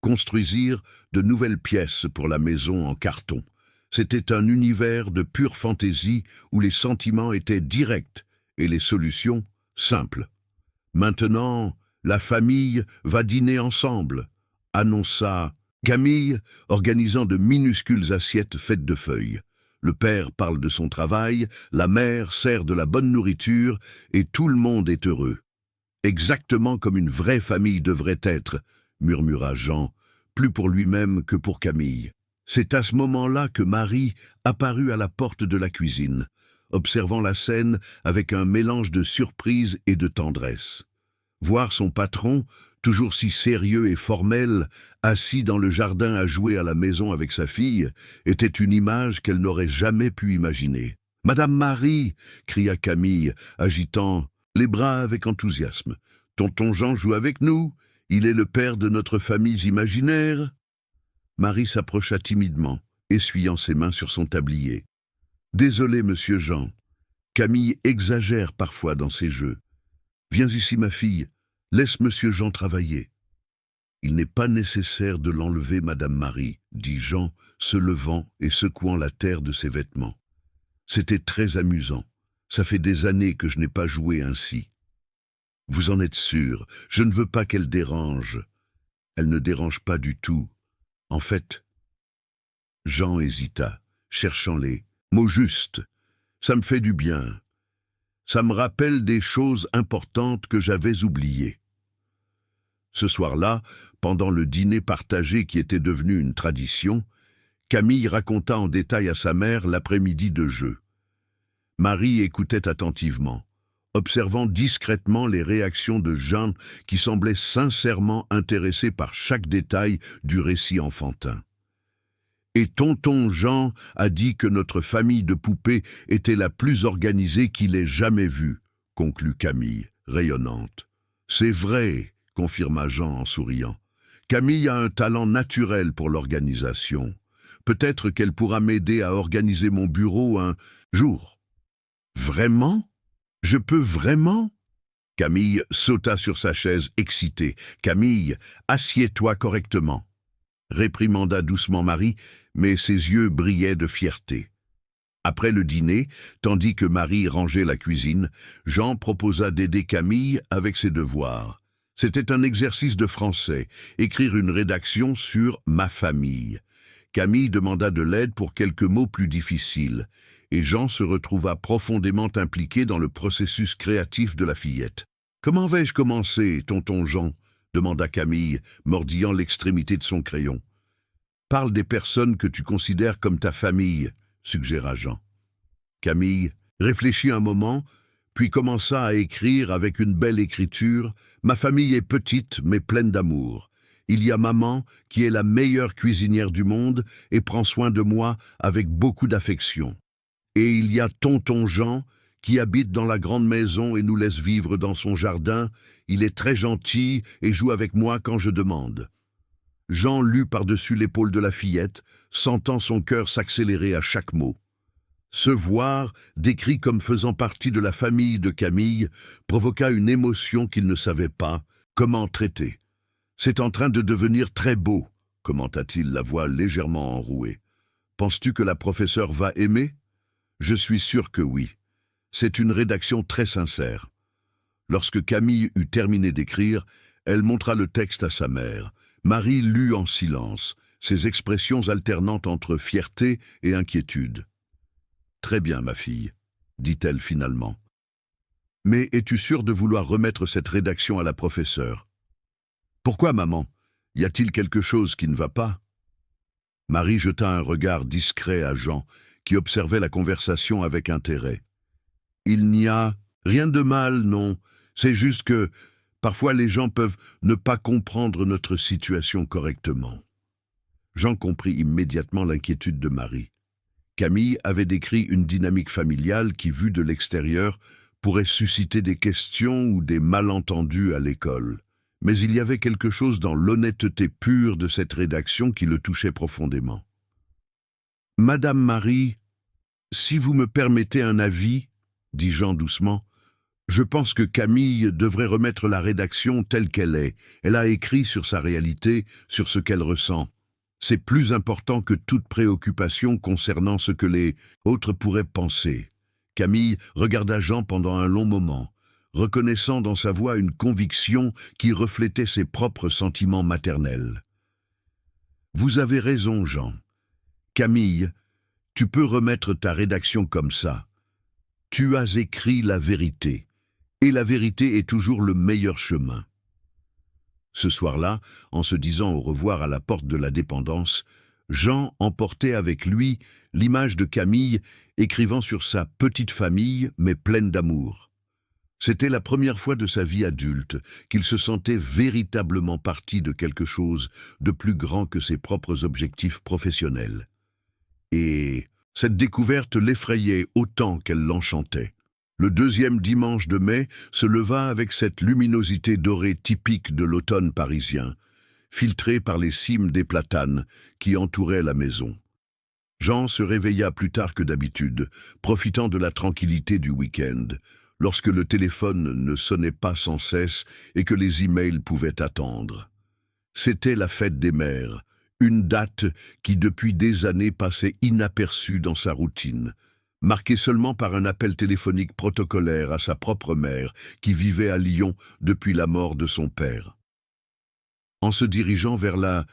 construisirent de nouvelles pièces pour la maison en carton. C'était un univers de pure fantaisie où les sentiments étaient directs et les solutions simples. « Maintenant, la famille va dîner ensemble », annonça Camille, organisant de minuscules assiettes faites de feuilles. Le père parle de son travail, la mère sert de la bonne nourriture et tout le monde est heureux. « Exactement comme une vraie famille devrait être », murmura Jean, plus pour lui-même que pour Camille. C'est à ce moment-là que Marie apparut à la porte de la cuisine, observant la scène avec un mélange de surprise et de tendresse. Voir son patron, toujours si sérieux et formel, assis dans le jardin à jouer à la maison avec sa fille, était une image qu'elle n'aurait jamais pu imaginer. « Madame Marie !» cria Camille, agitant les bras avec enthousiasme. « Tonton Jean joue avec nous, il est le père de notre famille imaginaire. » Marie s'approcha timidement, essuyant ses mains sur son tablier. « Désolé, monsieur Jean. Camille exagère parfois dans ses jeux. Viens ici, ma fille. Laisse monsieur Jean travailler. » « Il n'est pas nécessaire de l'enlever, madame Marie, » dit Jean, se levant et secouant la terre de ses vêtements. « C'était très amusant. Ça fait des années que je n'ai pas joué ainsi. »« Vous en êtes sûr, je ne veux pas qu'elle dérange. » »« Elle ne dérange pas du tout. En fait... » Jean hésita, cherchant les mots justes. « Ça me fait du bien. Ça me rappelle des choses importantes que j'avais oubliées. » Ce soir-là, pendant le dîner partagé qui était devenu une tradition, Camille raconta en détail à sa mère l'après-midi de jeu. Marie écoutait attentivement, observant discrètement les réactions de Jean qui semblait sincèrement intéressé par chaque détail du récit enfantin. « Et tonton Jean a dit que notre famille de poupées était la plus organisée qu'il ait jamais vue, » conclut Camille, rayonnante. « C'est vrai, » confirma Jean en souriant. « Camille a un talent naturel pour l'organisation. Peut-être qu'elle pourra m'aider à organiser mon bureau un jour. » « Vraiment ? Je peux vraiment ?» Camille sauta sur sa chaise, excitée. « Camille, assieds-toi correctement !» réprimanda doucement Marie, mais ses yeux brillaient de fierté. Après le dîner, tandis que Marie rangeait la cuisine, Jean proposa d'aider Camille avec ses devoirs. C'était un exercice de français, écrire une rédaction sur « ma famille ». Camille demanda de l'aide pour quelques mots plus difficiles, et Jean se retrouva profondément impliqué dans le processus créatif de la fillette. « Comment vais-je commencer, tonton Jean ?» demanda Camille, mordillant l'extrémité de son crayon. « Parle des personnes que tu considères comme ta famille », suggéra Jean. Camille réfléchit un moment, puis commença à écrire avec une belle écriture « Ma famille est petite mais pleine d'amour. Il y a maman qui est la meilleure cuisinière du monde et prend soin de moi avec beaucoup d'affection. Et il y a tonton Jean qui habite dans la grande maison et nous laisse vivre dans son jardin. Il est très gentil et joue avec moi quand je demande. » Jean lut par-dessus l'épaule de la fillette, sentant son cœur s'accélérer à chaque mot. Se voir, décrit comme faisant partie de la famille de Camille, provoqua une émotion qu'il ne savait pas comment traiter. « C'est en train de devenir très beau », commenta-t-il, la voix légèrement enrouée. « Penses-tu que la professeure va aimer ? Je suis sûr que oui. C'est une rédaction très sincère. » Lorsque Camille eut terminé d'écrire, elle montra le texte à sa mère. Marie lut en silence, ses expressions alternant entre fierté et inquiétude. « Très bien, ma fille, » dit-elle finalement. « Mais es-tu sûre de vouloir remettre cette rédaction à la professeure ? » « Pourquoi, maman ? Y a-t-il quelque chose qui ne va pas ?» Marie jeta un regard discret à Jean, qui observait la conversation avec intérêt. « Il n'y a rien de mal, non. C'est juste que parfois les gens peuvent ne pas comprendre notre situation correctement. » Jean comprit immédiatement l'inquiétude de Marie. Camille avait décrit une dynamique familiale qui, vue de l'extérieur, pourrait susciter des questions ou des malentendus à l'école. Mais il y avait quelque chose dans l'honnêteté pure de cette rédaction qui le touchait profondément. « Madame Marie, si vous me permettez un avis, » dit Jean doucement, « je pense que Camille devrait remettre la rédaction telle qu'elle est. Elle a écrit sur sa réalité, sur ce qu'elle ressent. C'est plus important que toute préoccupation concernant ce que les autres pourraient penser. » Camille regarda Jean pendant un long moment, reconnaissant dans sa voix une conviction qui reflétait ses propres sentiments maternels. « Vous avez raison, Jean. Camille, tu peux remettre ta rédaction comme ça. Tu as écrit la vérité, et la vérité est toujours le meilleur chemin. » Ce soir-là, en se disant au revoir à la porte de la dépendance, Jean emportait avec lui l'image de Camille écrivant sur sa petite famille mais pleine d'amour. C'était la première fois de sa vie adulte qu'il se sentait véritablement partie de quelque chose de plus grand que ses propres objectifs professionnels. Et cette découverte l'effrayait autant qu'elle l'enchantait. Le deuxième dimanche de mai se leva avec cette luminosité dorée typique de l'automne parisien, filtrée par les cimes des platanes qui entouraient la maison. Jean se réveilla plus tard que d'habitude, profitant de la tranquillité du week-end, lorsque le téléphone ne sonnait pas sans cesse et que les emails pouvaient attendre. C'était la fête des mères, une date qui depuis des années passait inaperçue dans sa routine, marquée seulement par un appel téléphonique protocolaire à sa propre mère qui vivait à Lyon depuis la mort de son père. En se dirigeant vers la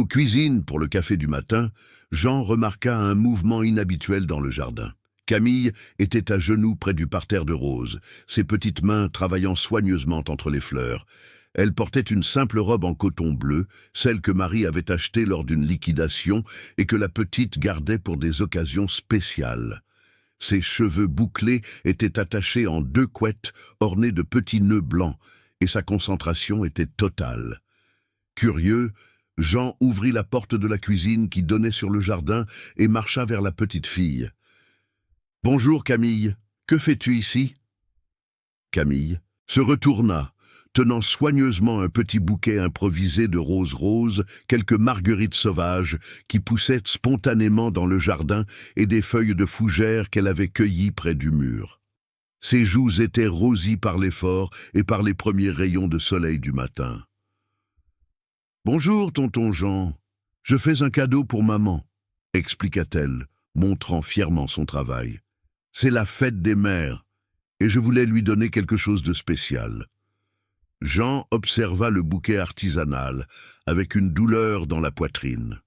cuisine pour le café du matin, Jean remarqua un mouvement inhabituel dans le jardin. Camille était à genoux près du parterre de roses, ses petites mains travaillant soigneusement entre les fleurs. Elle portait une simple robe en coton bleu, celle que Marie avait achetée lors d'une liquidation et que la petite gardait pour des occasions spéciales. Ses cheveux bouclés étaient attachés en 2 couettes ornées de petits nœuds blancs, et sa concentration était totale. Curieux, Jean ouvrit la porte de la cuisine qui donnait sur le jardin et marcha vers la petite fille. « Bonjour Camille, que fais-tu ici ?» Camille se retourna, tenant soigneusement un petit bouquet improvisé de roses, quelques marguerites sauvages qui poussaient spontanément dans le jardin et des feuilles de fougère qu'elle avait cueillies près du mur. Ses joues étaient rosies par l'effort et par les premiers rayons de soleil du matin. « Bonjour, tonton Jean. Je fais un cadeau pour maman, » expliqua-t-elle, montrant fièrement son travail. « C'est la fête des mères, et je voulais lui donner quelque chose de spécial. » Jean observa le bouquet artisanal, avec une douleur dans la poitrine.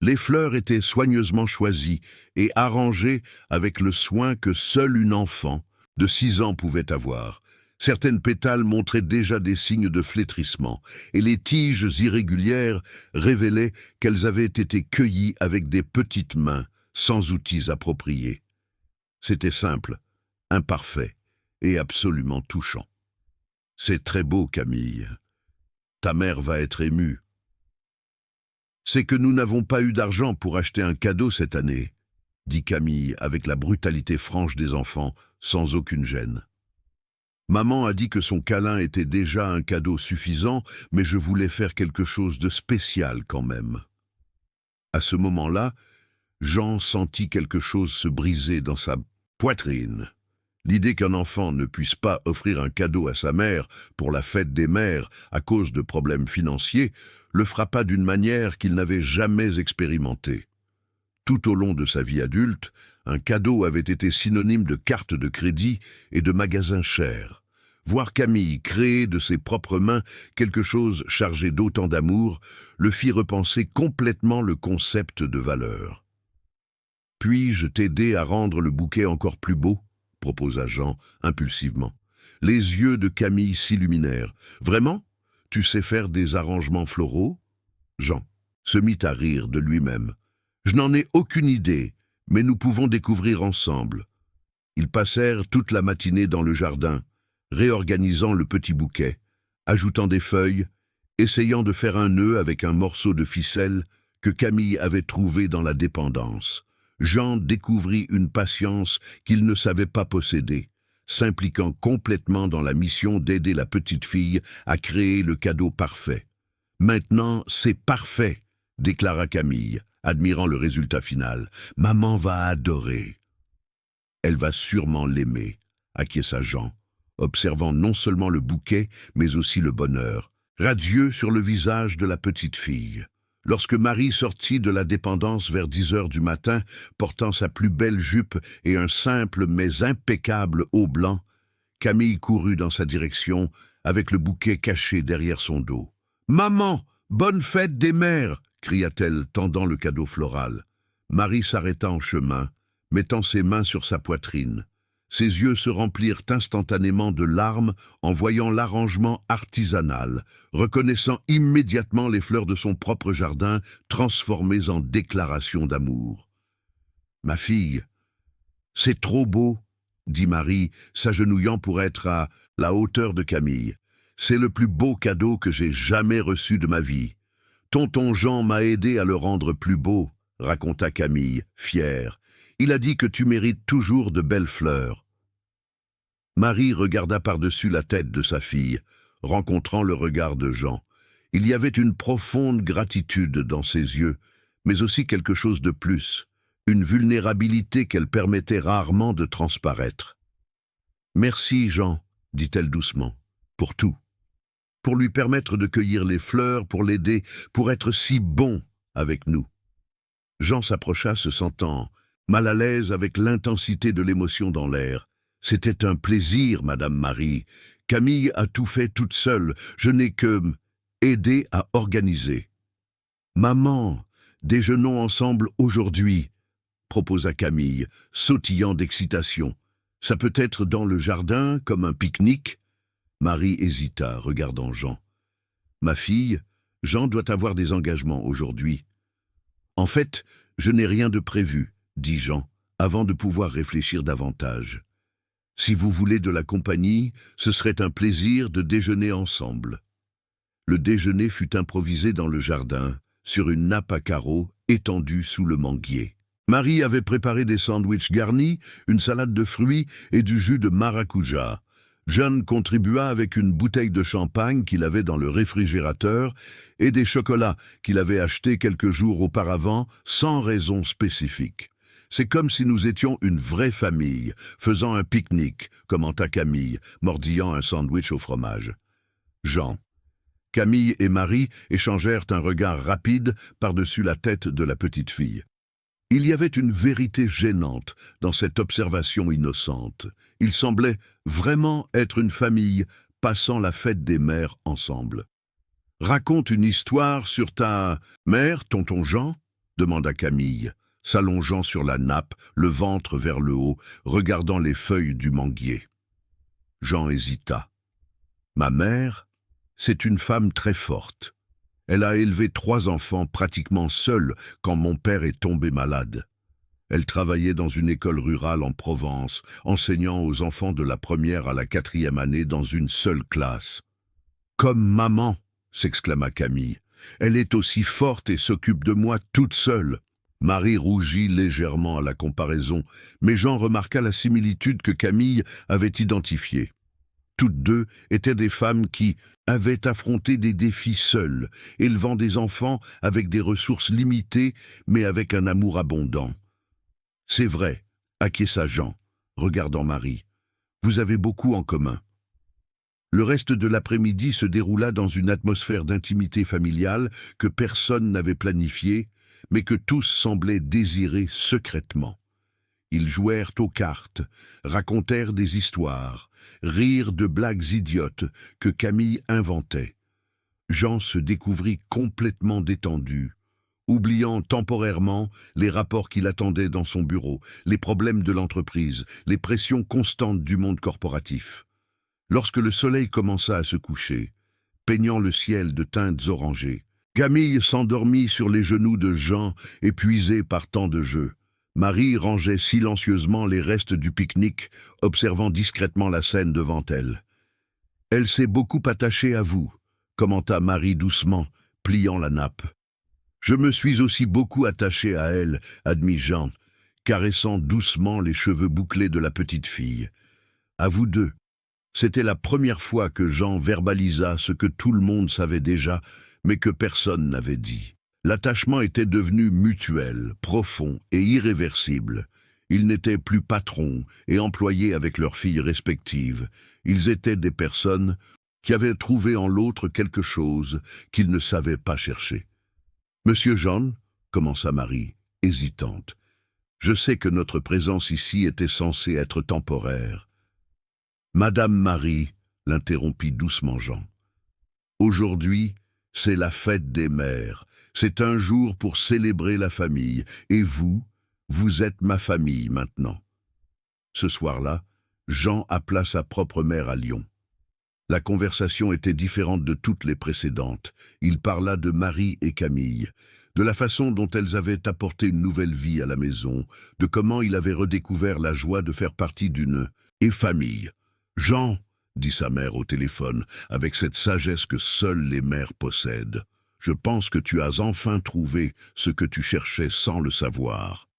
Les fleurs étaient soigneusement choisies et arrangées avec le soin que seule une enfant de 6 ans pouvait avoir. Certaines pétales montraient déjà des signes de flétrissement, et les tiges irrégulières révélaient qu'elles avaient été cueillies avec des petites mains, sans outils appropriés. C'était simple, imparfait et absolument touchant. « C'est très beau, Camille. Ta mère va être émue. »« C'est que nous n'avons pas eu d'argent pour acheter un cadeau cette année, » dit Camille avec la brutalité franche des enfants, sans aucune gêne. « Maman a dit que son câlin était déjà un cadeau suffisant, mais je voulais faire quelque chose de spécial quand même. » À ce moment-là, Jean sentit quelque chose se briser dans sa poitrine. L'idée qu'un enfant ne puisse pas offrir un cadeau à sa mère pour la fête des mères à cause de problèmes financiers le frappa d'une manière qu'il n'avait jamais expérimentée. Tout au long de sa vie adulte, un cadeau avait été synonyme de carte de crédit et de magasin cher. Voir Camille créer de ses propres mains quelque chose chargé d'autant d'amour le fit repenser complètement le concept de valeur. « Puis-je t'aider à rendre le bouquet encore plus beau ?» proposa Jean impulsivement. Les yeux de Camille s'illuminèrent. « Vraiment ? Tu sais faire des arrangements floraux ?» Jean se mit à rire de lui-même. « Je n'en ai aucune idée, mais nous pouvons découvrir ensemble. » Ils passèrent toute la matinée dans le jardin, réorganisant le petit bouquet, ajoutant des feuilles, essayant de faire un nœud avec un morceau de ficelle que Camille avait trouvé dans la dépendance. Jean découvrit une patience qu'il ne savait pas posséder, s'impliquant complètement dans la mission d'aider la petite fille à créer le cadeau parfait. « Maintenant, c'est parfait !» déclara Camille, admirant le résultat final. « Maman va adorer. »« Elle va sûrement l'aimer », acquiesça Jean, observant non seulement le bouquet, mais aussi le bonheur, radieux sur le visage de la petite fille. Lorsque Marie sortit de la dépendance vers 10 heures du matin, portant sa plus belle jupe et un simple mais impeccable haut blanc, Camille courut dans sa direction avec le bouquet caché derrière son dos. « Maman, bonne fête des mères !» cria-t-elle, tendant le cadeau floral. Marie s'arrêta en chemin, mettant ses mains sur sa poitrine. Ses yeux se remplirent instantanément de larmes en voyant l'arrangement artisanal, reconnaissant immédiatement les fleurs de son propre jardin transformées en déclaration d'amour. « Ma fille, c'est trop beau !» dit Marie, s'agenouillant pour être à la hauteur de Camille. « C'est le plus beau cadeau que j'ai jamais reçu de ma vie. Tonton Jean m'a aidé à le rendre plus beau, » raconta Camille, fière. « Il a dit que tu mérites toujours de belles fleurs. » Marie regarda par-dessus la tête de sa fille, rencontrant le regard de Jean. Il y avait une profonde gratitude dans ses yeux, mais aussi quelque chose de plus, une vulnérabilité qu'elle permettait rarement de transparaître. « Merci, Jean, » dit-elle doucement, « pour tout. Pour lui permettre de cueillir les fleurs, pour l'aider, pour être si bon avec nous. » Jean s'approcha, se sentant mal à l'aise avec l'intensité de l'émotion dans l'air. « C'était un plaisir, Madame Marie. Camille a tout fait toute seule. Je n'ai que aidé à organiser. »« Maman, déjeunons ensemble aujourd'hui, » proposa Camille, sautillant d'excitation. « Ça peut être dans le jardin, comme un pique-nique ?» Marie hésita, regardant Jean. « Ma fille, Jean doit avoir des engagements aujourd'hui. »« En fait, je n'ai rien de prévu, » dit Jean, avant de pouvoir réfléchir davantage. « Si vous voulez de la compagnie, ce serait un plaisir de déjeuner ensemble. » Le déjeuner fut improvisé dans le jardin, sur une nappe à carreaux étendue sous le manguier. Marie avait préparé des sandwichs garnis, une salade de fruits et du jus de maracuja. John contribua avec une bouteille de champagne qu'il avait dans le réfrigérateur et des chocolats qu'il avait achetés quelques jours auparavant sans raison spécifique. C'est comme si nous étions une vraie famille, faisant un pique-nique, commenta Camille, mordillant un sandwich au fromage. Jean. Camille et Marie échangèrent un regard rapide par-dessus la tête de la petite fille. Il y avait une vérité gênante dans cette observation innocente. Ils semblaient vraiment être une famille passant la fête des mères ensemble. « Raconte une histoire sur ta mère, tonton Jean ?» demanda Camille, s'allongeant sur la nappe, le ventre vers le haut, regardant les feuilles du manguier. Jean hésita. « Ma mère, c'est une femme très forte. Elle a élevé 3 enfants pratiquement seule quand mon père est tombé malade. Elle travaillait dans une école rurale en Provence, enseignant aux enfants de la 1e à la 4e année dans une seule classe. « Comme maman !» s'exclama Camille. « Elle est aussi forte et s'occupe de moi toute seule. » Marie rougit légèrement à la comparaison, mais Jean remarqua la similitude que Camille avait identifiée. Toutes deux étaient des femmes qui avaient affronté des défis seules, élevant des enfants avec des ressources limitées, mais avec un amour abondant. « C'est vrai, » acquiesça Jean, regardant Marie. « Vous avez beaucoup en commun. » Le reste de l'après-midi se déroula dans une atmosphère d'intimité familiale que personne n'avait planifiée, mais que tous semblaient désirer secrètement. Ils jouèrent aux cartes, racontèrent des histoires, rirent de blagues idiotes que Camille inventait. Jean se découvrit complètement détendu, oubliant temporairement les rapports qu'il attendait dans son bureau, les problèmes de l'entreprise, les pressions constantes du monde corporatif. Lorsque le soleil commença à se coucher, peignant le ciel de teintes orangées, Camille s'endormit sur les genoux de Jean, épuisé par tant de jeux. Marie rangeait silencieusement les restes du pique-nique, observant discrètement la scène devant elle. « Elle s'est beaucoup attachée à vous », commenta Marie doucement, pliant la nappe. « Je me suis aussi beaucoup attaché à elle », admit Jean, caressant doucement les cheveux bouclés de la petite fille. « À vous deux. » C'était la première fois que Jean verbalisa ce que tout le monde savait déjà, mais que personne n'avait dit. L'attachement était devenu mutuel, profond et irréversible. Ils n'étaient plus patrons et employés avec leurs filles respectives. Ils étaient des personnes qui avaient trouvé en l'autre quelque chose qu'ils ne savaient pas chercher. « Monsieur Jean, » commença Marie, hésitante, « je sais que notre présence ici était censée être temporaire. » « Madame Marie, » l'interrompit doucement Jean, « aujourd'hui, c'est la fête des mères. C'est un jour pour célébrer la famille. Et vous êtes ma famille maintenant. » Ce soir-là, Jean appela sa propre mère à Lyon. La conversation était différente de toutes les précédentes. Il parla de Marie et Camille, de la façon dont elles avaient apporté une nouvelle vie à la maison, de comment il avait redécouvert la joie de faire partie d'une famille. « Jean, » dit sa mère au téléphone, avec cette sagesse que seules les mères possèdent, « je pense que tu as enfin trouvé ce que tu cherchais sans le savoir. »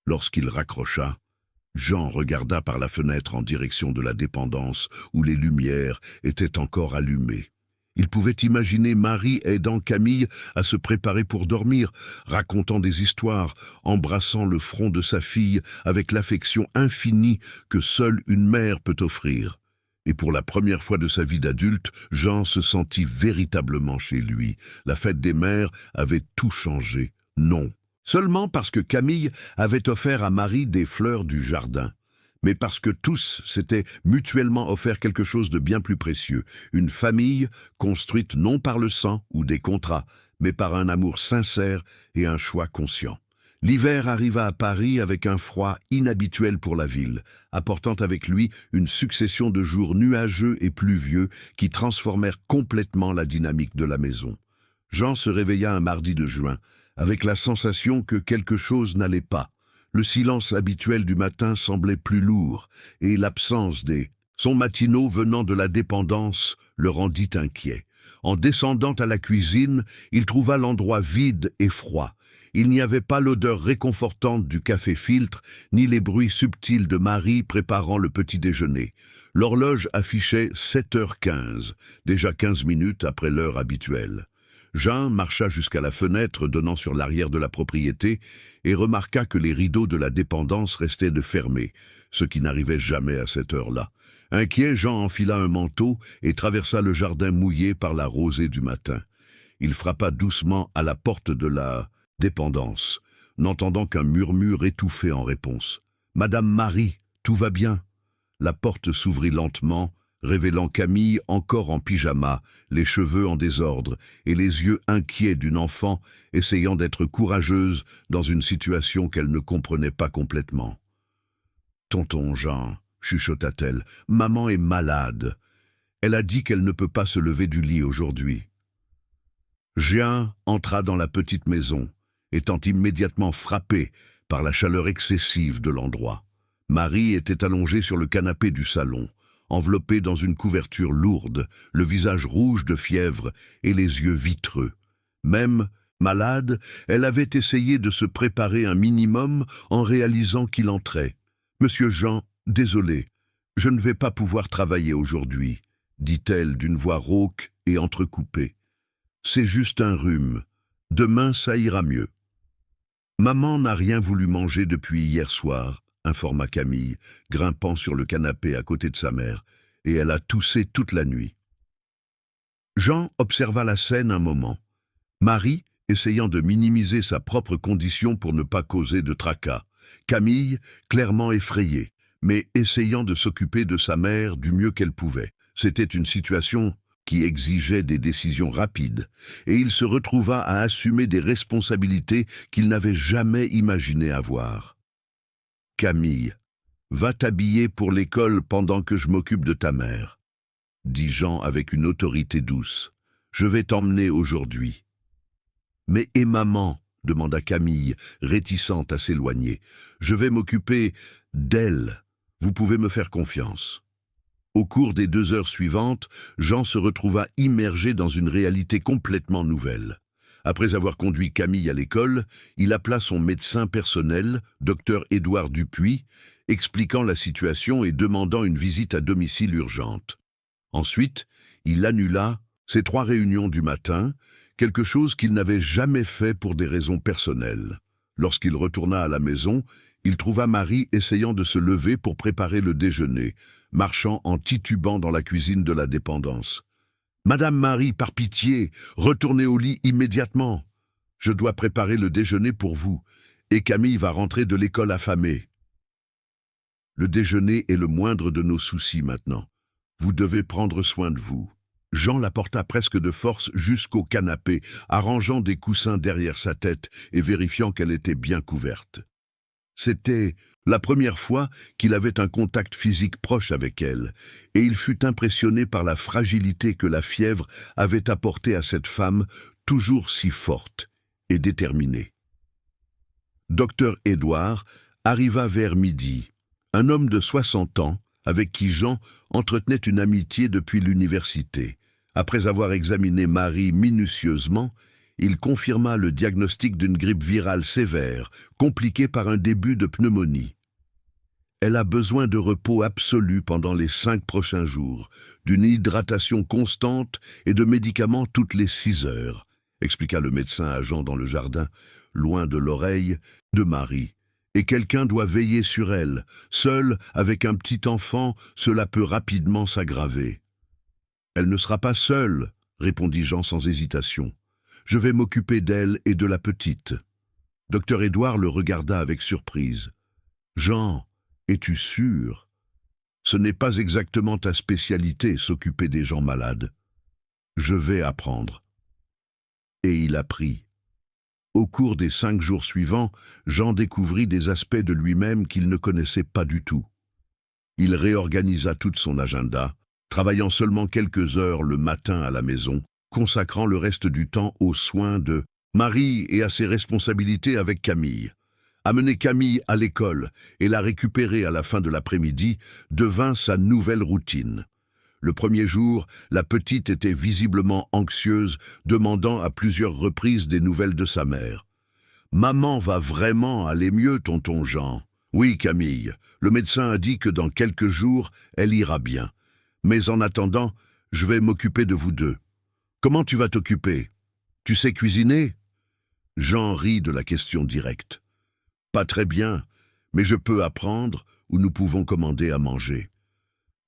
Lorsqu'il raccrocha, Jean regarda par la fenêtre en direction de la dépendance où les lumières étaient encore allumées. Il pouvait imaginer Marie aidant Camille à se préparer pour dormir, racontant des histoires, embrassant le front de sa fille avec l'affection infinie que seule une mère peut offrir. Et pour la première fois de sa vie d'adulte, Jean se sentit véritablement chez lui. La fête des mères avait tout changé. Non, seulement parce que Camille avait offert à Marie des fleurs du jardin, mais parce que tous s'étaient mutuellement offert quelque chose de bien plus précieux, une famille construite non par le sang ou des contrats, mais par un amour sincère et un choix conscient. L'hiver arriva à Paris avec un froid inhabituel pour la ville, apportant avec lui une succession de jours nuageux et pluvieux qui transformèrent complètement la dynamique de la maison. Jean se réveilla un mardi de juin, avec la sensation que quelque chose n'allait pas. Le silence habituel du matin semblait plus lourd, et l'absence des sons matinaux venant de la dépendance le rendit inquiet. En descendant à la cuisine, il trouva l'endroit vide et froid. Il n'y avait pas l'odeur réconfortante du café-filtre, ni les bruits subtils de Marie préparant le petit déjeuner. L'horloge affichait 7h15, déjà 15 minutes après l'heure habituelle. Jean marcha jusqu'à la fenêtre donnant sur l'arrière de la propriété et remarqua que les rideaux de la dépendance restaient de fermés, ce qui n'arrivait jamais à cette heure-là. Inquiet, Jean enfila un manteau et traversa le jardin mouillé par la rosée du matin. Il frappa doucement à la porte de la dépendance, n'entendant qu'un murmure étouffé en réponse. « Madame Marie, tout va bien ?» La porte s'ouvrit lentement, révélant Camille encore en pyjama, les cheveux en désordre et les yeux inquiets d'une enfant essayant d'être courageuse dans une situation qu'elle ne comprenait pas complètement. « Tonton Jean, » chuchota-t-elle, « maman est malade. Elle a dit qu'elle ne peut pas se lever du lit aujourd'hui. » Jean entra dans la petite maison, étant immédiatement frappé par la chaleur excessive de l'endroit. Marie était allongée sur le canapé du salon, enveloppée dans une couverture lourde, le visage rouge de fièvre et les yeux vitreux. Même malade, elle avait essayé de se préparer un minimum en réalisant qu'il entrait. « Monsieur Jean, désolé, je ne vais pas pouvoir travailler aujourd'hui, » dit-elle d'une voix rauque et entrecoupée. « C'est juste un rhume. Demain, ça ira mieux. » « Maman n'a rien voulu manger depuis hier soir, » informa Camille, grimpant sur le canapé à côté de sa mère, « et elle a toussé toute la nuit. » Jean observa la scène un moment. Marie, essayant de minimiser sa propre condition pour ne pas causer de tracas. Camille, clairement effrayée, mais essayant de s'occuper de sa mère du mieux qu'elle pouvait. C'était une situation qui exigeait des décisions rapides, et il se retrouva à assumer des responsabilités qu'il n'avait jamais imaginé avoir. « Camille, va t'habiller pour l'école pendant que je m'occupe de ta mère, » dit Jean avec une autorité douce. « Je vais t'emmener aujourd'hui. »« Mais et maman ?» demanda Camille, réticente à s'éloigner. « Je vais m'occuper d'elle. Vous pouvez me faire confiance. » Au cours des 2 heures suivantes, Jean se retrouva immergé dans une réalité complètement nouvelle. Après avoir conduit Camille à l'école, il appela son médecin personnel, Dr Édouard Dupuis, expliquant la situation et demandant une visite à domicile urgente. Ensuite, il annula ses 3 réunions du matin, quelque chose qu'il n'avait jamais fait pour des raisons personnelles. Lorsqu'il retourna à la maison, il trouva Marie essayant de se lever pour préparer le déjeuner, marchant en titubant dans la cuisine de la dépendance. « Madame Marie, par pitié, retournez au lit immédiatement. Je dois préparer le déjeuner pour vous, et Camille va rentrer de l'école affamée. Le déjeuner est le moindre de nos soucis maintenant. Vous devez prendre soin de vous. » Jean la porta presque de force jusqu'au canapé, arrangeant des coussins derrière sa tête et vérifiant qu'elle était bien couverte. C'était la première fois qu'il avait un contact physique proche avec elle, et il fut impressionné par la fragilité que la fièvre avait apportée à cette femme toujours si forte et déterminée. Docteur Édouard arriva vers midi, un homme de 60 ans avec qui Jean entretenait une amitié depuis l'université. Après avoir examiné Marie minutieusement, il confirma le diagnostic d'une grippe virale sévère, compliquée par un début de pneumonie. Elle a besoin de repos absolu pendant les 5 prochains jours, d'une hydratation constante et de médicaments toutes les 6 heures, expliqua le médecin à Jean dans le jardin, loin de l'oreille de Marie. Et quelqu'un doit veiller sur elle. Seule, avec un petit enfant, cela peut rapidement s'aggraver. Elle ne sera pas seule, répondit Jean sans hésitation. Je vais m'occuper d'elle et de la petite. Docteur Édouard le regarda avec surprise. Jean, es-tu sûr? Ce n'est pas exactement ta spécialité, s'occuper des gens malades. Je vais apprendre. Et il apprit. Au cours des 5 jours suivants, Jean découvrit des aspects de lui-même qu'il ne connaissait pas du tout. Il réorganisa tout son agenda, travaillant seulement quelques heures le matin à la maison, consacrant le reste du temps aux soins de Marie et à ses responsabilités avec Camille. Amener Camille à l'école et la récupérer à la fin de l'après-midi devint sa nouvelle routine. Le premier jour, la petite était visiblement anxieuse, demandant à plusieurs reprises des nouvelles de sa mère. « Maman va vraiment aller mieux, tonton Jean. »« Oui, Camille, le médecin a dit que dans quelques jours, elle ira bien. Mais en attendant, je vais m'occuper de vous deux. »« Comment tu vas t'occuper ? Tu sais cuisiner? Jean rit de la question directe. Pas très bien, mais je peux apprendre ou nous pouvons commander à manger.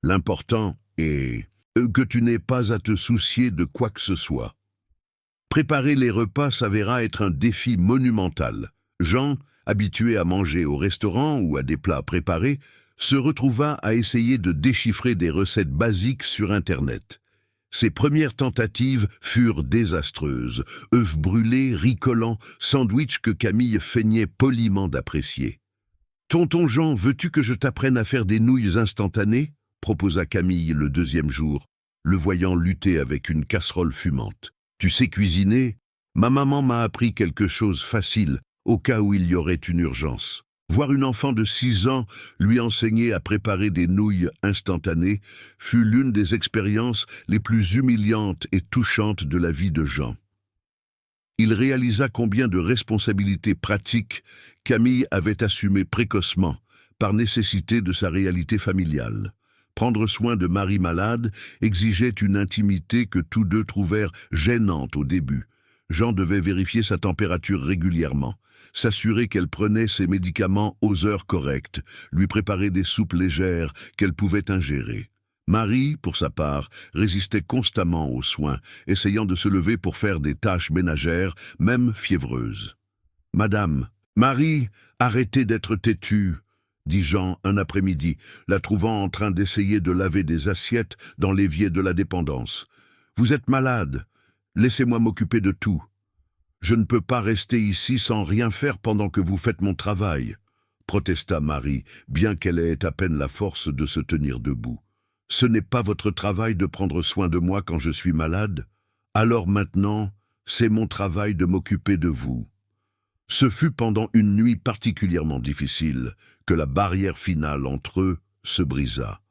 L'important est que tu n'aies pas à te soucier de quoi que ce soit. Préparer les repas s'avéra être un défi monumental. Jean, habitué à manger au restaurant ou à des plats préparés, se retrouva à essayer de déchiffrer des recettes basiques sur Internet. Ses premières tentatives furent désastreuses. Œufs brûlés, riz collant, sandwich que Camille feignait poliment d'apprécier. « Tonton Jean, veux-tu que je t'apprenne à faire des nouilles instantanées ?» proposa Camille le deuxième jour, le voyant lutter avec une casserole fumante. « Tu sais cuisiner? Ma maman m'a appris quelque chose facile, au cas où il y aurait une urgence. » Voir une enfant de 6 ans lui enseigner à préparer des nouilles instantanées fut l'une des expériences les plus humiliantes et touchantes de la vie de Jean. Il réalisa combien de responsabilités pratiques Camille avait assumées précocement, par nécessité de sa réalité familiale. Prendre soin de Marie malade exigeait une intimité que tous deux trouvèrent gênante au début. Jean devait vérifier sa température régulièrement, s'assurer qu'elle prenait ses médicaments aux heures correctes, lui préparer des soupes légères qu'elle pouvait ingérer. Marie, pour sa part, résistait constamment aux soins, essayant de se lever pour faire des tâches ménagères, même fiévreuses. « Madame, Marie, arrêtez d'être têtue !» dit Jean un après-midi, la trouvant en train d'essayer de laver des assiettes dans l'évier de la dépendance. « Vous êtes malade. Laissez-moi m'occuper de tout. Je ne peux pas rester ici sans rien faire pendant que vous faites mon travail, » protesta Marie, bien qu'elle ait à peine la force de se tenir debout. « Ce n'est pas votre travail de prendre soin de moi quand je suis malade. Alors maintenant, c'est mon travail de m'occuper de vous. » Ce fut pendant une nuit particulièrement difficile que la barrière finale entre eux se brisa.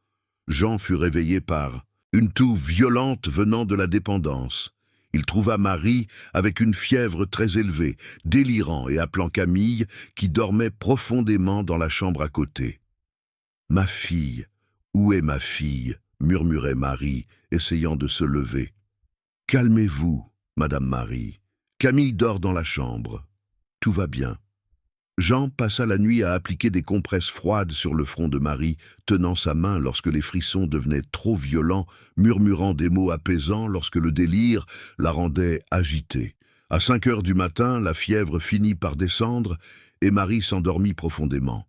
Jean fut réveillé par une toux violente venant de la dépendance. Il trouva Marie avec une fièvre très élevée, délirant et appelant Camille, qui dormait profondément dans la chambre à côté. « Ma fille, où est ma fille ?» murmurait Marie, essayant de se lever. « Calmez-vous, Madame Marie. Camille dort dans la chambre. Tout va bien. » Jean passa la nuit à appliquer des compresses froides sur le front de Marie, tenant sa main lorsque les frissons devenaient trop violents, murmurant des mots apaisants lorsque le délire la rendait agitée. À 5 heures du matin, la fièvre finit par descendre et Marie s'endormit profondément.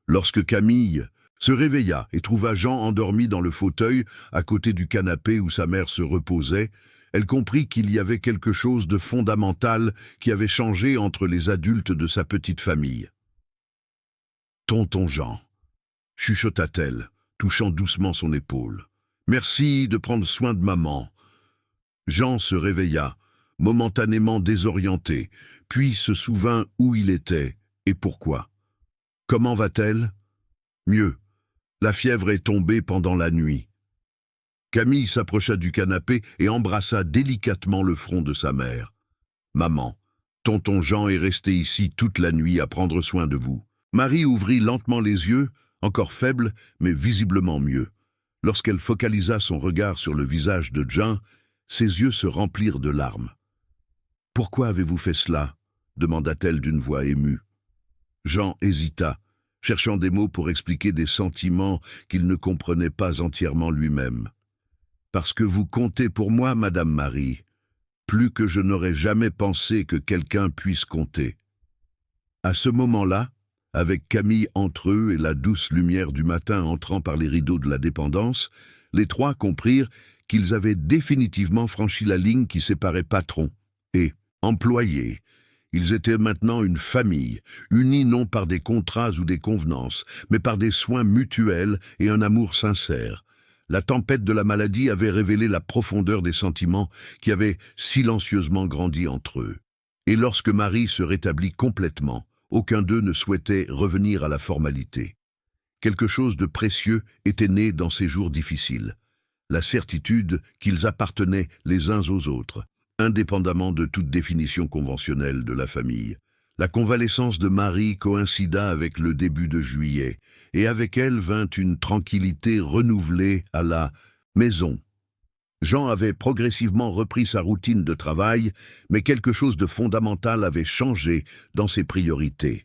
Lorsque Camille se réveilla et trouva Jean endormi dans le fauteuil à côté du canapé où sa mère se reposait, elle comprit qu'il y avait quelque chose de fondamental qui avait changé entre les adultes de sa petite famille. « Tonton Jean » chuchota-t-elle, touchant doucement son épaule. « Merci de prendre soin de maman. » Jean se réveilla, momentanément désorienté, puis se souvint où il était et pourquoi. « Comment va-t-elle ?»« Mieux. La fièvre est tombée pendant la nuit. » Camille s'approcha du canapé et embrassa délicatement le front de sa mère. « Maman, tonton Jean est resté ici toute la nuit à prendre soin de vous. » Marie ouvrit lentement les yeux, encore faible, mais visiblement mieux. Lorsqu'elle focalisa son regard sur le visage de Jean, ses yeux se remplirent de larmes. « Pourquoi avez-vous fait cela ?» demanda-t-elle d'une voix émue. Jean hésita, cherchant des mots pour expliquer des sentiments qu'il ne comprenait pas entièrement lui-même. « Parce que vous comptez pour moi, Madame Marie, plus que je n'aurais jamais pensé que quelqu'un puisse compter. » À ce moment-là, avec Camille entre eux et la douce lumière du matin entrant par les rideaux de la dépendance, les trois comprirent qu'ils avaient définitivement franchi la ligne qui séparait patron et employé. Ils étaient maintenant une famille, unie non par des contrats ou des convenances, mais par des soins mutuels et un amour sincère. La tempête de la maladie avait révélé la profondeur des sentiments qui avaient silencieusement grandi entre eux. Et lorsque Marie se rétablit complètement, aucun d'eux ne souhaitait revenir à la formalité. Quelque chose de précieux était né dans ces jours difficiles. La certitude qu'ils appartenaient les uns aux autres, indépendamment de toute définition conventionnelle de la famille. La convalescence de Marie coïncida avec le début de juillet, et avec elle vint une tranquillité renouvelée à la maison. Jean avait progressivement repris sa routine de travail, mais quelque chose de fondamental avait changé dans ses priorités.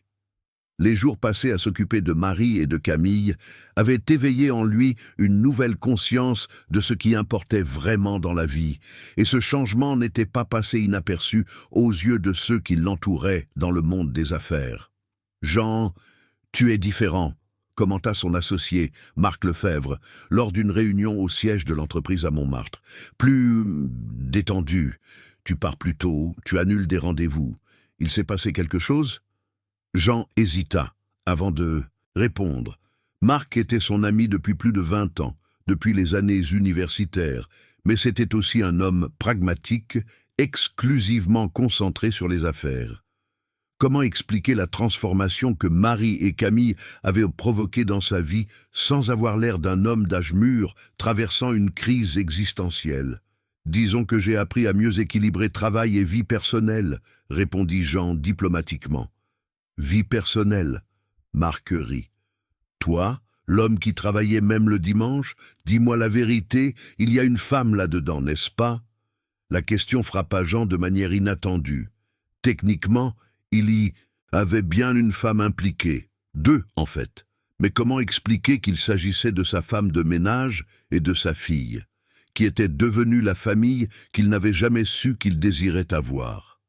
Les jours passés à s'occuper de Marie et de Camille avaient éveillé en lui une nouvelle conscience de ce qui importait vraiment dans la vie, et ce changement n'était pas passé inaperçu aux yeux de ceux qui l'entouraient dans le monde des affaires. « Jean, tu es différent », commenta son associé, Marc Lefebvre, lors d'une réunion au siège de l'entreprise à Montmartre. « Plus détendu, tu pars plus tôt, tu annules des rendez-vous. Il s'est passé quelque chose ?» Jean hésita avant de répondre. Marc était son ami depuis plus de 20 ans, depuis les années universitaires, mais c'était aussi un homme pragmatique, exclusivement concentré sur les affaires. Comment expliquer la transformation que Marie et Camille avaient provoquée dans sa vie sans avoir l'air d'un homme d'âge mûr traversant une crise existentielle? « Disons que j'ai appris à mieux équilibrer travail et vie personnelle », répondit Jean diplomatiquement. « Vie personnelle », Marc rit. « Toi, l'homme qui travaillait même le dimanche, dis-moi la vérité, il y a une femme là-dedans, n'est-ce pas ?» La question frappa Jean de manière inattendue. Techniquement, il y avait bien une femme impliquée, 2 en fait. Mais comment expliquer qu'il s'agissait de sa femme de ménage et de sa fille, qui était devenue la famille qu'il n'avait jamais su qu'il désirait avoir?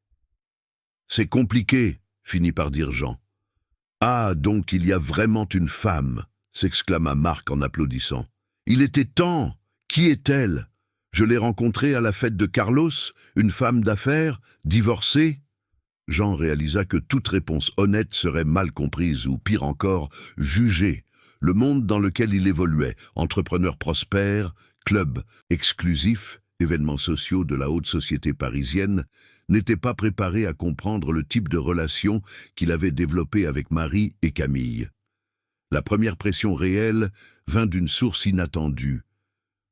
« C'est compliqué », finit par dire Jean. « Ah, donc il y a vraiment une femme !» s'exclama Marc en applaudissant. « Il était temps! Qui est-elle? Je l'ai rencontrée à la fête de Carlos, une femme d'affaires, divorcée ?» Jean réalisa que toute réponse honnête serait mal comprise ou, pire encore, jugée. Le monde dans lequel il évoluait, entrepreneur prospère, club exclusif, événements sociaux de la haute société parisienne, n'était pas préparé à comprendre le type de relation qu'il avait développé avec Marie et Camille. La première pression réelle vint d'une source inattendue.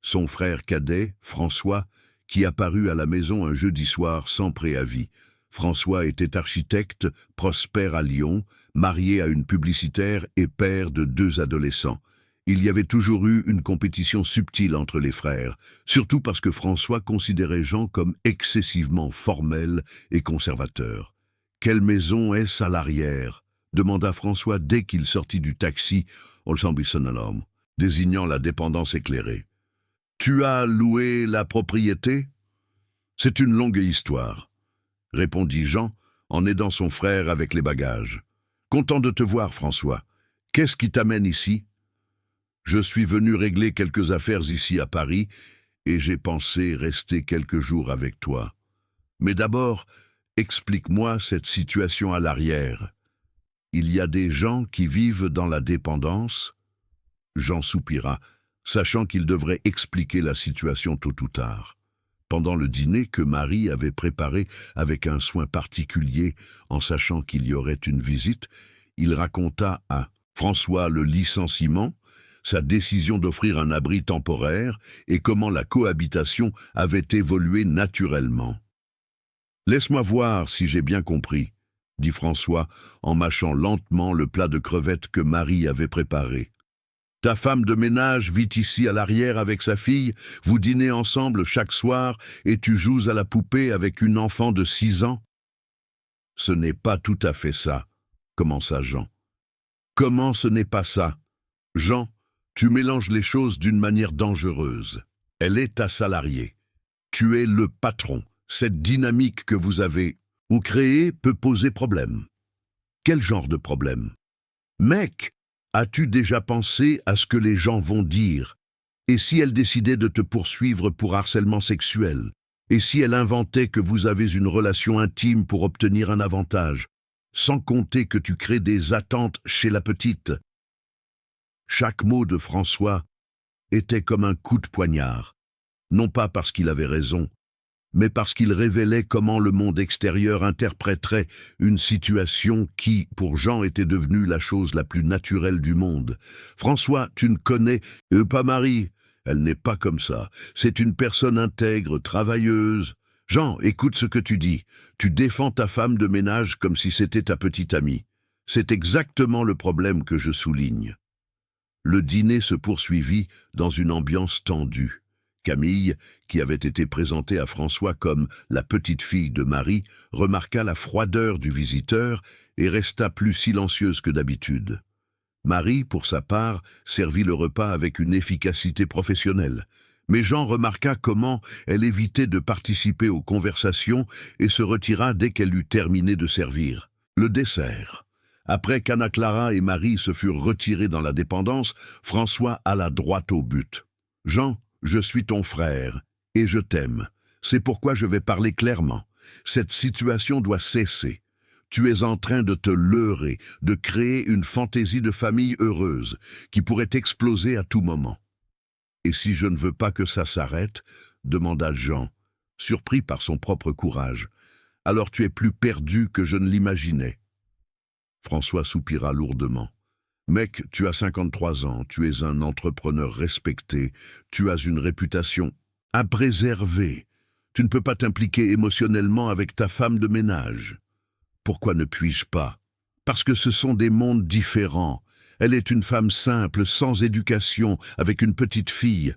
Son frère cadet, François, qui apparut à la maison un jeudi soir sans préavis. François était architecte, prospère à Lyon, marié à une publicitaire et père de 2 adolescents. Il y avait toujours eu une compétition subtile entre les frères, surtout parce que François considérait Jean comme excessivement formel et conservateur. « Quelle maison est-ce à l'arrière ?» demanda François dès qu'il sortit du taxi au Sambisonalom, désignant la dépendance éclairée. « Tu as loué la propriété ?»« C'est une longue histoire, » répondit Jean en aidant son frère avec les bagages. « Content de te voir, François. Qu'est-ce qui t'amène ici ? » « Je suis venu régler quelques affaires ici à Paris et j'ai pensé rester quelques jours avec toi. Mais d'abord, explique-moi cette situation à l'arrière. Il y a des gens qui vivent dans la dépendance ?» Jean soupira, sachant qu'il devrait expliquer la situation tôt ou tard. Pendant le dîner que Marie avait préparé avec un soin particulier, en sachant qu'il y aurait une visite, il raconta à François le licenciement, sa décision d'offrir un abri temporaire et comment la cohabitation avait évolué naturellement. « Laisse-moi voir si j'ai bien compris, » dit François en mâchant lentement le plat de crevettes que Marie avait préparé. « Ta femme de ménage vit ici à l'arrière avec sa fille, vous dînez ensemble chaque soir et tu joues à la poupée avec une enfant de 6 ans ?»« Ce n'est pas tout à fait ça, » commença Jean. « Comment ce n'est pas ça ? Jean, tu mélanges les choses d'une manière dangereuse. Elle est ta salariée. Tu es le patron. Cette dynamique que vous avez ou créée peut poser problème. » « Quel genre de problème ? » « Mec, as-tu déjà pensé à ce que les gens vont dire ? Et si elle décidait de te poursuivre pour harcèlement sexuel ? Et si elle inventait que vous avez une relation intime pour obtenir un avantage ? Sans compter que tu crées des attentes chez la petite. » Chaque mot de François était comme un coup de poignard, non pas parce qu'il avait raison, mais parce qu'il révélait comment le monde extérieur interpréterait une situation qui, pour Jean, était devenue la chose la plus naturelle du monde. « François, tu ne connais pas Marie. Elle n'est pas comme ça. C'est une personne intègre, travailleuse. Jean, écoute ce que tu dis. Tu défends ta femme de ménage comme si c'était ta petite amie. C'est exactement le problème que je souligne. » Le dîner se poursuivit dans une ambiance tendue. Camille, qui avait été présentée à François comme la petite-fille de Marie, remarqua la froideur du visiteur et resta plus silencieuse que d'habitude. Marie, pour sa part, servit le repas avec une efficacité professionnelle. Mais Jean remarqua comment elle évitait de participer aux conversations et se retira dès qu'elle eut terminé de servir. Le dessert. Après qu'Anna Clara et Marie se furent retirés dans la dépendance, François alla droit au but. « Jean, je suis ton frère, et je t'aime. C'est pourquoi je vais parler clairement. Cette situation doit cesser. Tu es en train de te leurrer, de créer une fantaisie de famille heureuse, qui pourrait exploser à tout moment. » « Et si je ne veux pas que ça s'arrête ?» demanda Jean, surpris par son propre courage. « Alors tu es plus perdu que je ne l'imaginais. » François soupira lourdement. « Mec, tu as 53 ans, tu es un entrepreneur respecté, tu as une réputation à préserver. Tu ne peux pas t'impliquer émotionnellement avec ta femme de ménage. Pourquoi ne puis-je pas? Parce que ce sont des mondes différents. Elle est une femme simple, sans éducation, avec une petite fille.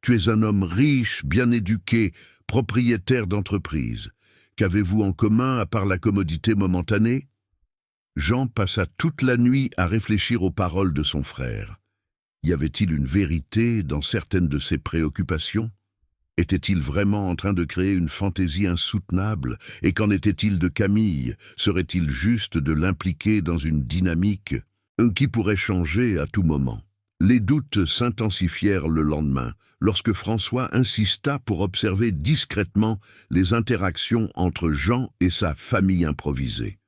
Tu es un homme riche, bien éduqué, propriétaire d'entreprise. Qu'avez-vous en commun à part la commodité momentanée ?» Jean passa toute la nuit à réfléchir aux paroles de son frère. Y avait-il une vérité dans certaines de ses préoccupations? Était-il vraiment en train de créer une fantaisie insoutenable? Et qu'en était-il de Camille? Serait-il juste de l'impliquer dans une dynamique qui pourrait changer à tout moment? Les doutes s'intensifièrent le lendemain, lorsque François insista pour observer discrètement les interactions entre Jean et sa famille improvisée.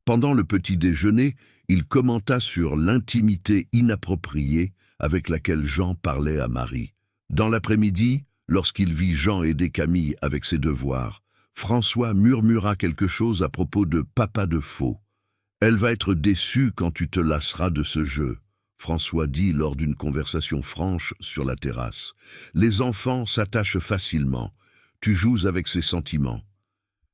Pendant le petit déjeuner, il commenta sur l'intimité inappropriée avec laquelle Jean parlait à Marie. Dans l'après-midi, lorsqu'il vit Jean aider Camille avec ses devoirs, François murmura quelque chose à propos de papa de faux. « Elle va être déçue quand tu te lasseras de ce jeu », François dit lors d'une conversation franche sur la terrasse. « Les enfants s'attachent facilement. Tu joues avec ses sentiments. »«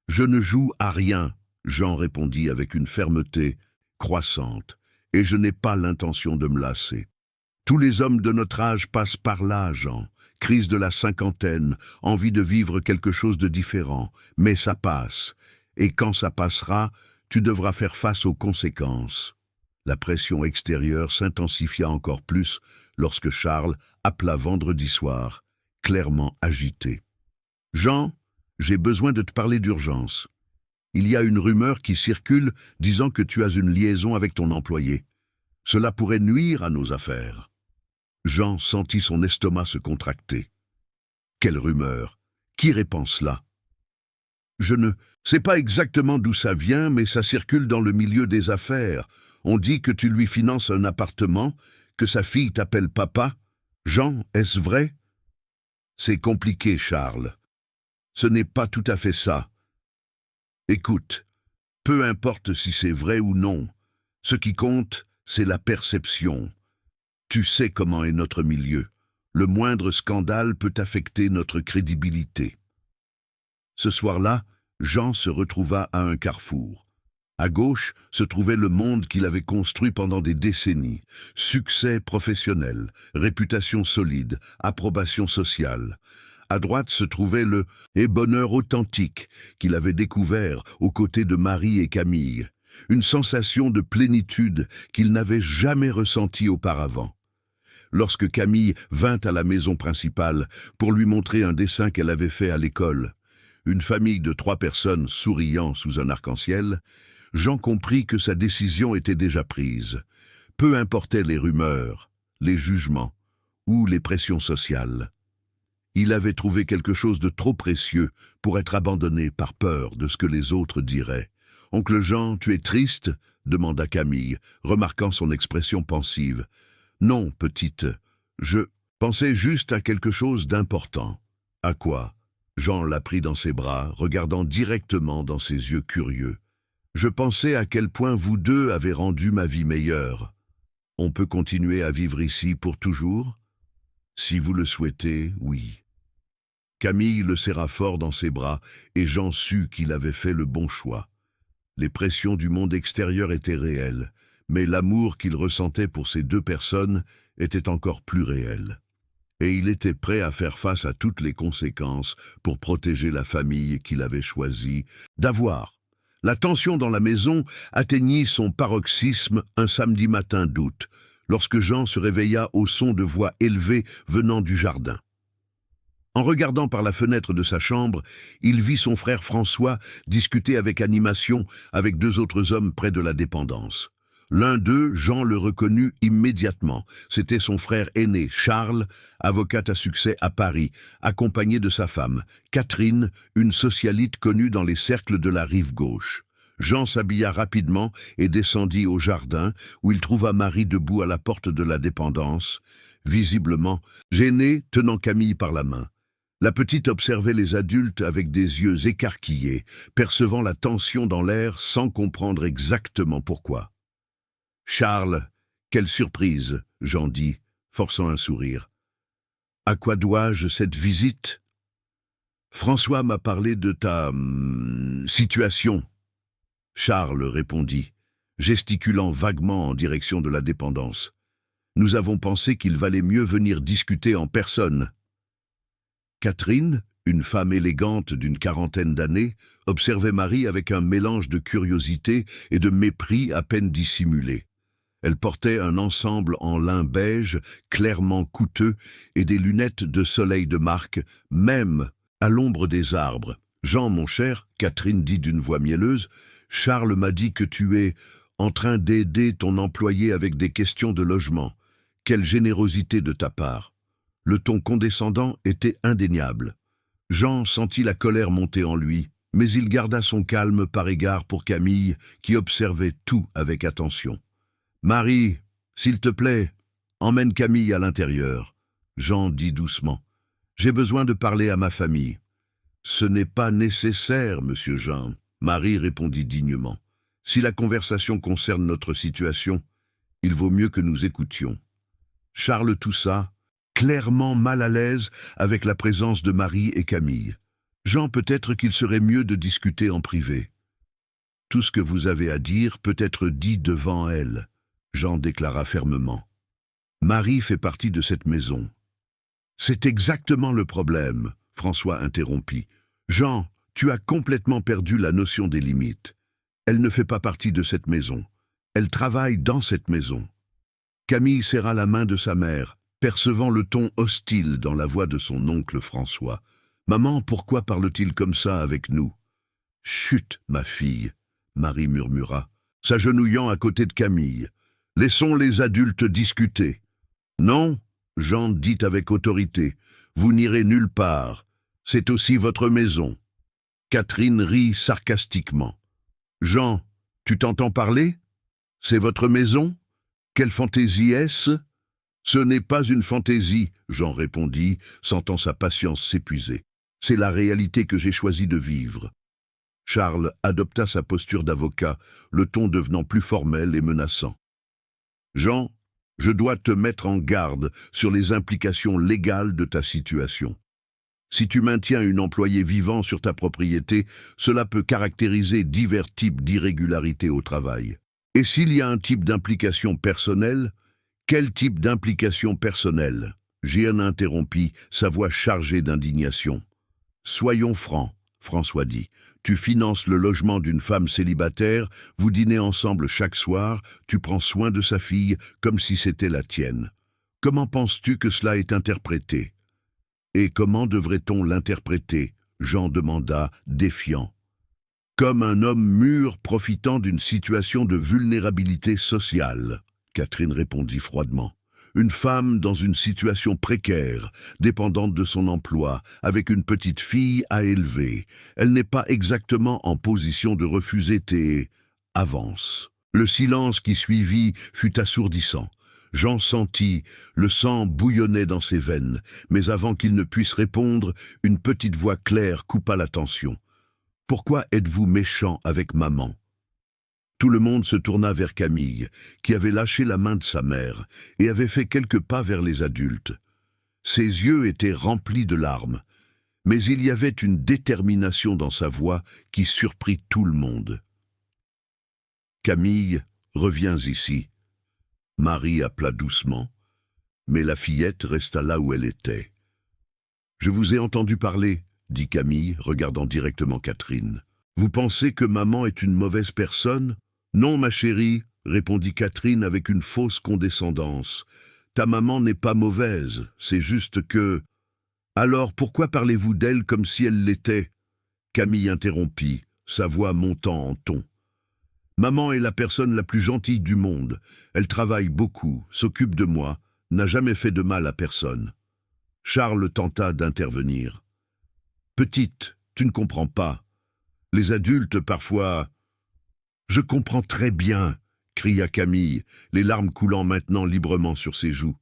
Je ne joue à rien », Jean répondit avec une fermeté croissante, « et je n'ai pas l'intention de me lasser. Tous les hommes de notre âge passent par là, Jean. Crise de la cinquantaine, envie de vivre quelque chose de différent, mais ça passe. Et quand ça passera, tu devras faire face aux conséquences. » La pression extérieure s'intensifia encore plus lorsque Charles appela vendredi soir, clairement agité. « Jean, j'ai besoin de te parler d'urgence. Il y a une rumeur qui circule disant que tu as une liaison avec ton employé. Cela pourrait nuire à nos affaires. » Jean sentit son estomac se contracter. « Quelle rumeur? Qui répand cela? » « Je ne sais pas exactement d'où ça vient, mais ça circule dans le milieu des affaires. On dit que tu lui finances un appartement, que sa fille t'appelle papa. Jean, est-ce vrai? » « C'est compliqué, Charles. Ce n'est pas tout à fait ça. Écoute, peu importe si c'est vrai ou non, ce qui compte, c'est la perception. Tu sais comment est notre milieu. Le moindre scandale peut affecter notre crédibilité. » Ce soir-là, Jean se retrouva à un carrefour. À gauche se trouvait le monde qu'il avait construit pendant des décennies. Succès professionnel, réputation solide, approbation sociale. À droite se trouvait le bonheur authentique qu'il avait découvert aux côtés de Marie et Camille. Une sensation de plénitude qu'il n'avait jamais ressentie auparavant. Lorsque Camille vint à la maison principale pour lui montrer un dessin qu'elle avait fait à l'école, une famille de 3 personnes souriant sous un arc-en-ciel, Jean comprit que sa décision était déjà prise. Peu importaient les rumeurs, les jugements ou les pressions sociales. Il avait trouvé quelque chose de trop précieux pour être abandonné par peur de ce que les autres diraient. « Oncle Jean, tu es triste ?» demanda Camille, remarquant son expression pensive. « Non, petite, je pensais juste à quelque chose d'important. »« À quoi ?» Jean la prit dans ses bras, regardant directement dans ses yeux curieux. « Je pensais à quel point vous deux avez rendu ma vie meilleure. On peut continuer à vivre ici pour toujours? Si vous le souhaitez, oui. » Camille le serra fort dans ses bras et Jean sut qu'il avait fait le bon choix. Les pressions du monde extérieur étaient réelles, mais l'amour qu'il ressentait pour ces 2 personnes était encore plus réel. et il était prêt à faire face à toutes les conséquences pour protéger la famille qu'il avait choisi d'avoir. La tension dans la maison atteignit son paroxysme un samedi matin d'août, lorsque Jean se réveilla au son de voix élevées venant du jardin. En regardant par la fenêtre de sa chambre, il vit son frère François discuter avec animation avec deux autres hommes près de la dépendance. L'un d'eux, Jean le reconnut immédiatement. C'était son frère aîné, Charles, avocat à succès à Paris, accompagné de sa femme, Catherine, une socialite connue dans les cercles de la rive gauche. Jean s'habilla rapidement et descendit au jardin, où il trouva Marie debout à la porte de la dépendance, visiblement gênée, tenant Camille par la main. La petite observait les adultes avec des yeux écarquillés, percevant la tension dans l'air sans comprendre exactement pourquoi. « Charles, quelle surprise !» Jean dit, forçant un sourire. « À quoi dois-je cette visite ?»« François m'a parlé de ta situation. » Charles répondit, gesticulant vaguement en direction de la dépendance. « Nous avons pensé qu'il valait mieux venir discuter en personne. » Catherine, une femme élégante d'une quarantaine d'années, observait Marie avec un mélange de curiosité et de mépris à peine dissimulé. Elle portait un ensemble en lin beige, clairement coûteux, et des lunettes de soleil de marque, même à l'ombre des arbres. « Jean, mon cher, » Catherine dit d'une voix mielleuse, « Charles m'a dit que tu es en train d'aider ton employé avec des questions de logement. Quelle générosité de ta part !» Le ton condescendant était indéniable. Jean sentit la colère monter en lui, mais il garda son calme par égard pour Camille, qui observait tout avec attention. « Marie, s'il te plaît, emmène Camille à l'intérieur. » Jean dit doucement. « J'ai besoin de parler à ma famille. »« Ce n'est pas nécessaire, monsieur Jean. » Marie répondit dignement. « Si la conversation concerne notre situation, il vaut mieux que nous écoutions. » Charles toussa, clairement mal à l'aise avec la présence de Marie et Camille. « Jean, peut-être qu'il serait mieux de discuter en privé. »« Tout ce que vous avez à dire peut être dit devant elle. » Jean déclara fermement. « Marie fait partie de cette maison. »« C'est exactement le problème, » François interrompit. « Jean, tu as complètement perdu la notion des limites. Elle ne fait pas partie de cette maison. Elle travaille dans cette maison. » Camille serra la main de sa mère, percevant le ton hostile dans la voix de son oncle François. « Maman, pourquoi parle-t-il comme ça avec nous ?»« Chut, ma fille, » Marie murmura, s'agenouillant à côté de Camille. « Laissons les adultes discuter. »« Non, » Jean dit avec autorité, « vous n'irez nulle part. C'est aussi votre maison. » Catherine rit sarcastiquement. « Jean, tu t'entends parler? C'est votre maison? Quelle fantaisie est-ce ?»« Ce n'est pas une fantaisie, » Jean répondit, sentant sa patience s'épuiser. « C'est la réalité que j'ai choisi de vivre. » Charles adopta sa posture d'avocat, le ton devenant plus formel et menaçant. « Jean, je dois te mettre en garde sur les implications légales de ta situation. Si tu maintiens une employée vivant sur ta propriété, cela peut caractériser divers types d'irrégularités au travail. Et s'il y a un type d'implication personnelle, quel type d'implication personnelle ?» Jean interrompit, sa voix chargée d'indignation. « Soyons francs, » François dit. « Tu finances le logement d'une femme célibataire, vous dînez ensemble chaque soir, tu prends soin de sa fille comme si c'était la tienne. Comment penses-tu que cela est interprété ?»« Et comment devrait-on l'interpréter ?» Jean demanda, défiant. « Comme un homme mûr profitant d'une situation de vulnérabilité sociale. » Catherine répondit froidement. « Une femme dans une situation précaire, dépendante de son emploi, avec une petite fille à élever. Elle n'est pas exactement en position de refuser tes avances. » Le silence qui suivit fut assourdissant. Jean sentit, le sang bouillonnait dans ses veines, mais avant qu'il ne puisse répondre, une petite voix claire coupa la tension. « Pourquoi êtes-vous méchant avec maman ?» Tout le monde se tourna vers Camille, qui avait lâché la main de sa mère et avait fait quelques pas vers les adultes. Ses yeux étaient remplis de larmes, mais il y avait une détermination dans sa voix qui surprit tout le monde. « Camille, reviens ici. » Marie appela doucement. Mais la fillette resta là où elle était. « Je vous ai entendu parler, » dit Camille, regardant directement Catherine. « Vous pensez que maman est une mauvaise personne ? » ?»« Non, ma chérie, » répondit Catherine avec une fausse condescendance. « Ta maman n'est pas mauvaise, c'est juste que... » »« Alors pourquoi parlez-vous d'elle comme si elle l'était ?» Camille interrompit, sa voix montant en ton. « Maman est la personne la plus gentille du monde. Elle travaille beaucoup, s'occupe de moi, n'a jamais fait de mal à personne. » Charles tenta d'intervenir. « Petite, tu ne comprends pas. Les adultes, parfois... » « Je comprends très bien, » cria Camille, les larmes coulant maintenant librement sur ses joues.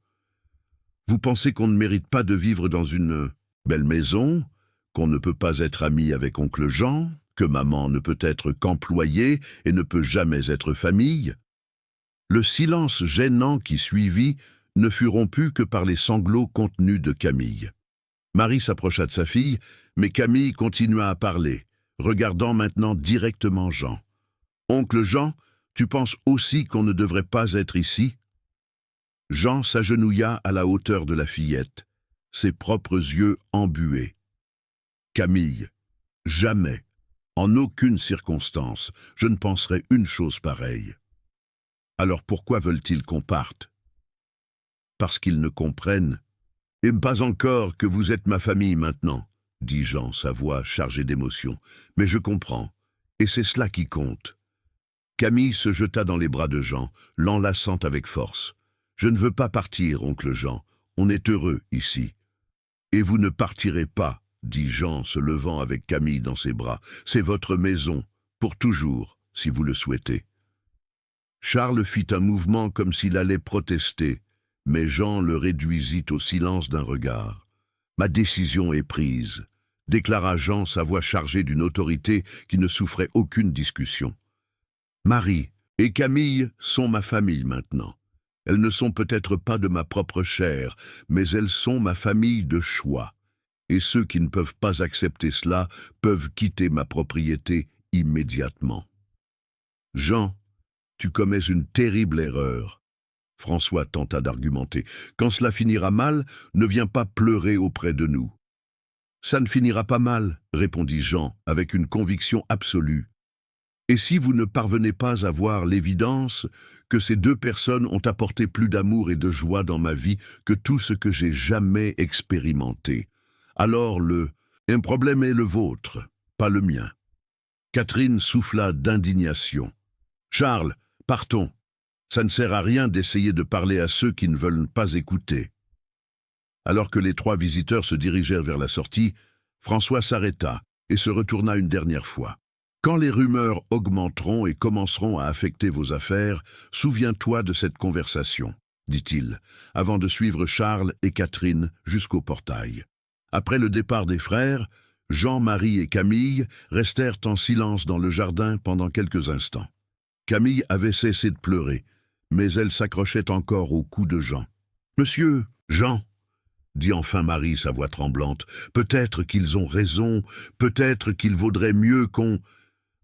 « Vous pensez qu'on ne mérite pas de vivre dans une belle maison, qu'on ne peut pas être ami avec oncle Jean, que maman ne peut être qu'employée et ne peut jamais être famille ?» Le silence gênant qui suivit ne fut rompu que par les sanglots contenus de Camille. Marie s'approcha de sa fille, mais Camille continua à parler, regardant maintenant directement Jean. « Oncle Jean, tu penses aussi qu'on ne devrait pas être ici ?» Jean s'agenouilla à la hauteur de la fillette, ses propres yeux embués. « Camille, jamais, en aucune circonstance, je ne penserais une chose pareille. » « Alors pourquoi veulent-ils qu'on parte ?»« Parce qu'ils ne comprennent. Et pas encore que vous êtes ma famille maintenant, » dit Jean, sa voix chargée d'émotion. « Mais je comprends, et c'est cela qui compte. » Camille se jeta dans les bras de Jean, l'enlaçant avec force. « Je ne veux pas partir, oncle Jean. On est heureux ici. »« Et vous ne partirez pas, » dit Jean, se levant avec Camille dans ses bras. « C'est votre maison, pour toujours, si vous le souhaitez. » Charles fit un mouvement comme s'il allait protester, mais Jean le réduisit au silence d'un regard. « Ma décision est prise, » déclara Jean, sa voix chargée d'une autorité qui ne souffrait aucune discussion. Marie et Camille sont ma famille maintenant. Elles ne sont peut-être pas de ma propre chair, mais elles sont ma famille de choix. Et ceux qui ne peuvent pas accepter cela peuvent quitter ma propriété immédiatement. Jean, tu commets une terrible erreur. François tenta d'argumenter. Quand cela finira mal, ne viens pas pleurer auprès de nous. Ça ne finira pas mal, répondit Jean, avec une conviction absolue. Et si vous ne parvenez pas à voir l'évidence que ces deux personnes ont apporté plus d'amour et de joie dans ma vie que tout ce que j'ai jamais expérimenté, alors un problème est le vôtre, pas le mien. Catherine souffla d'indignation. Charles, partons. Ça ne sert à rien d'essayer de parler à ceux qui ne veulent pas écouter. Alors que les trois visiteurs se dirigèrent vers la sortie, François s'arrêta et se retourna une dernière fois. Quand les rumeurs augmenteront et commenceront à affecter vos affaires, souviens-toi de cette conversation, dit-il, avant de suivre Charles et Catherine jusqu'au portail. Après le départ des frères, Jean, Marie et Camille restèrent en silence dans le jardin pendant quelques instants. Camille avait cessé de pleurer, mais elle s'accrochait encore au cou de Jean. « Monsieur, Jean !» dit enfin Marie, sa voix tremblante. « Peut-être qu'ils ont raison, peut-être qu'il vaudrait mieux qu'on... »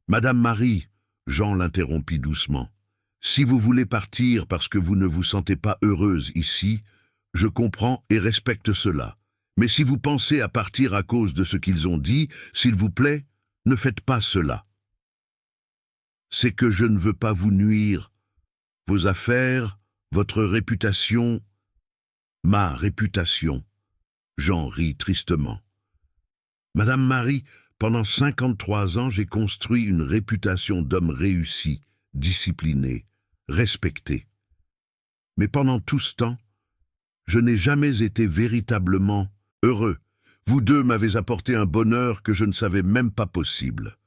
« Madame Marie, » Jean l'interrompit doucement, « si vous voulez partir parce que vous ne vous sentez pas heureuse ici, je comprends et respecte cela. Mais si vous pensez à partir à cause de ce qu'ils ont dit, s'il vous plaît, ne faites pas cela. C'est que je ne veux pas vous nuire. Vos affaires, votre réputation, ma réputation. » Jean rit tristement. « Madame Marie, pendant 53 ans, j'ai construit une réputation d'homme réussi, discipliné, respecté. Mais pendant tout ce temps, je n'ai jamais été véritablement heureux. Vous deux m'avez apporté un bonheur que je ne savais même pas possible. »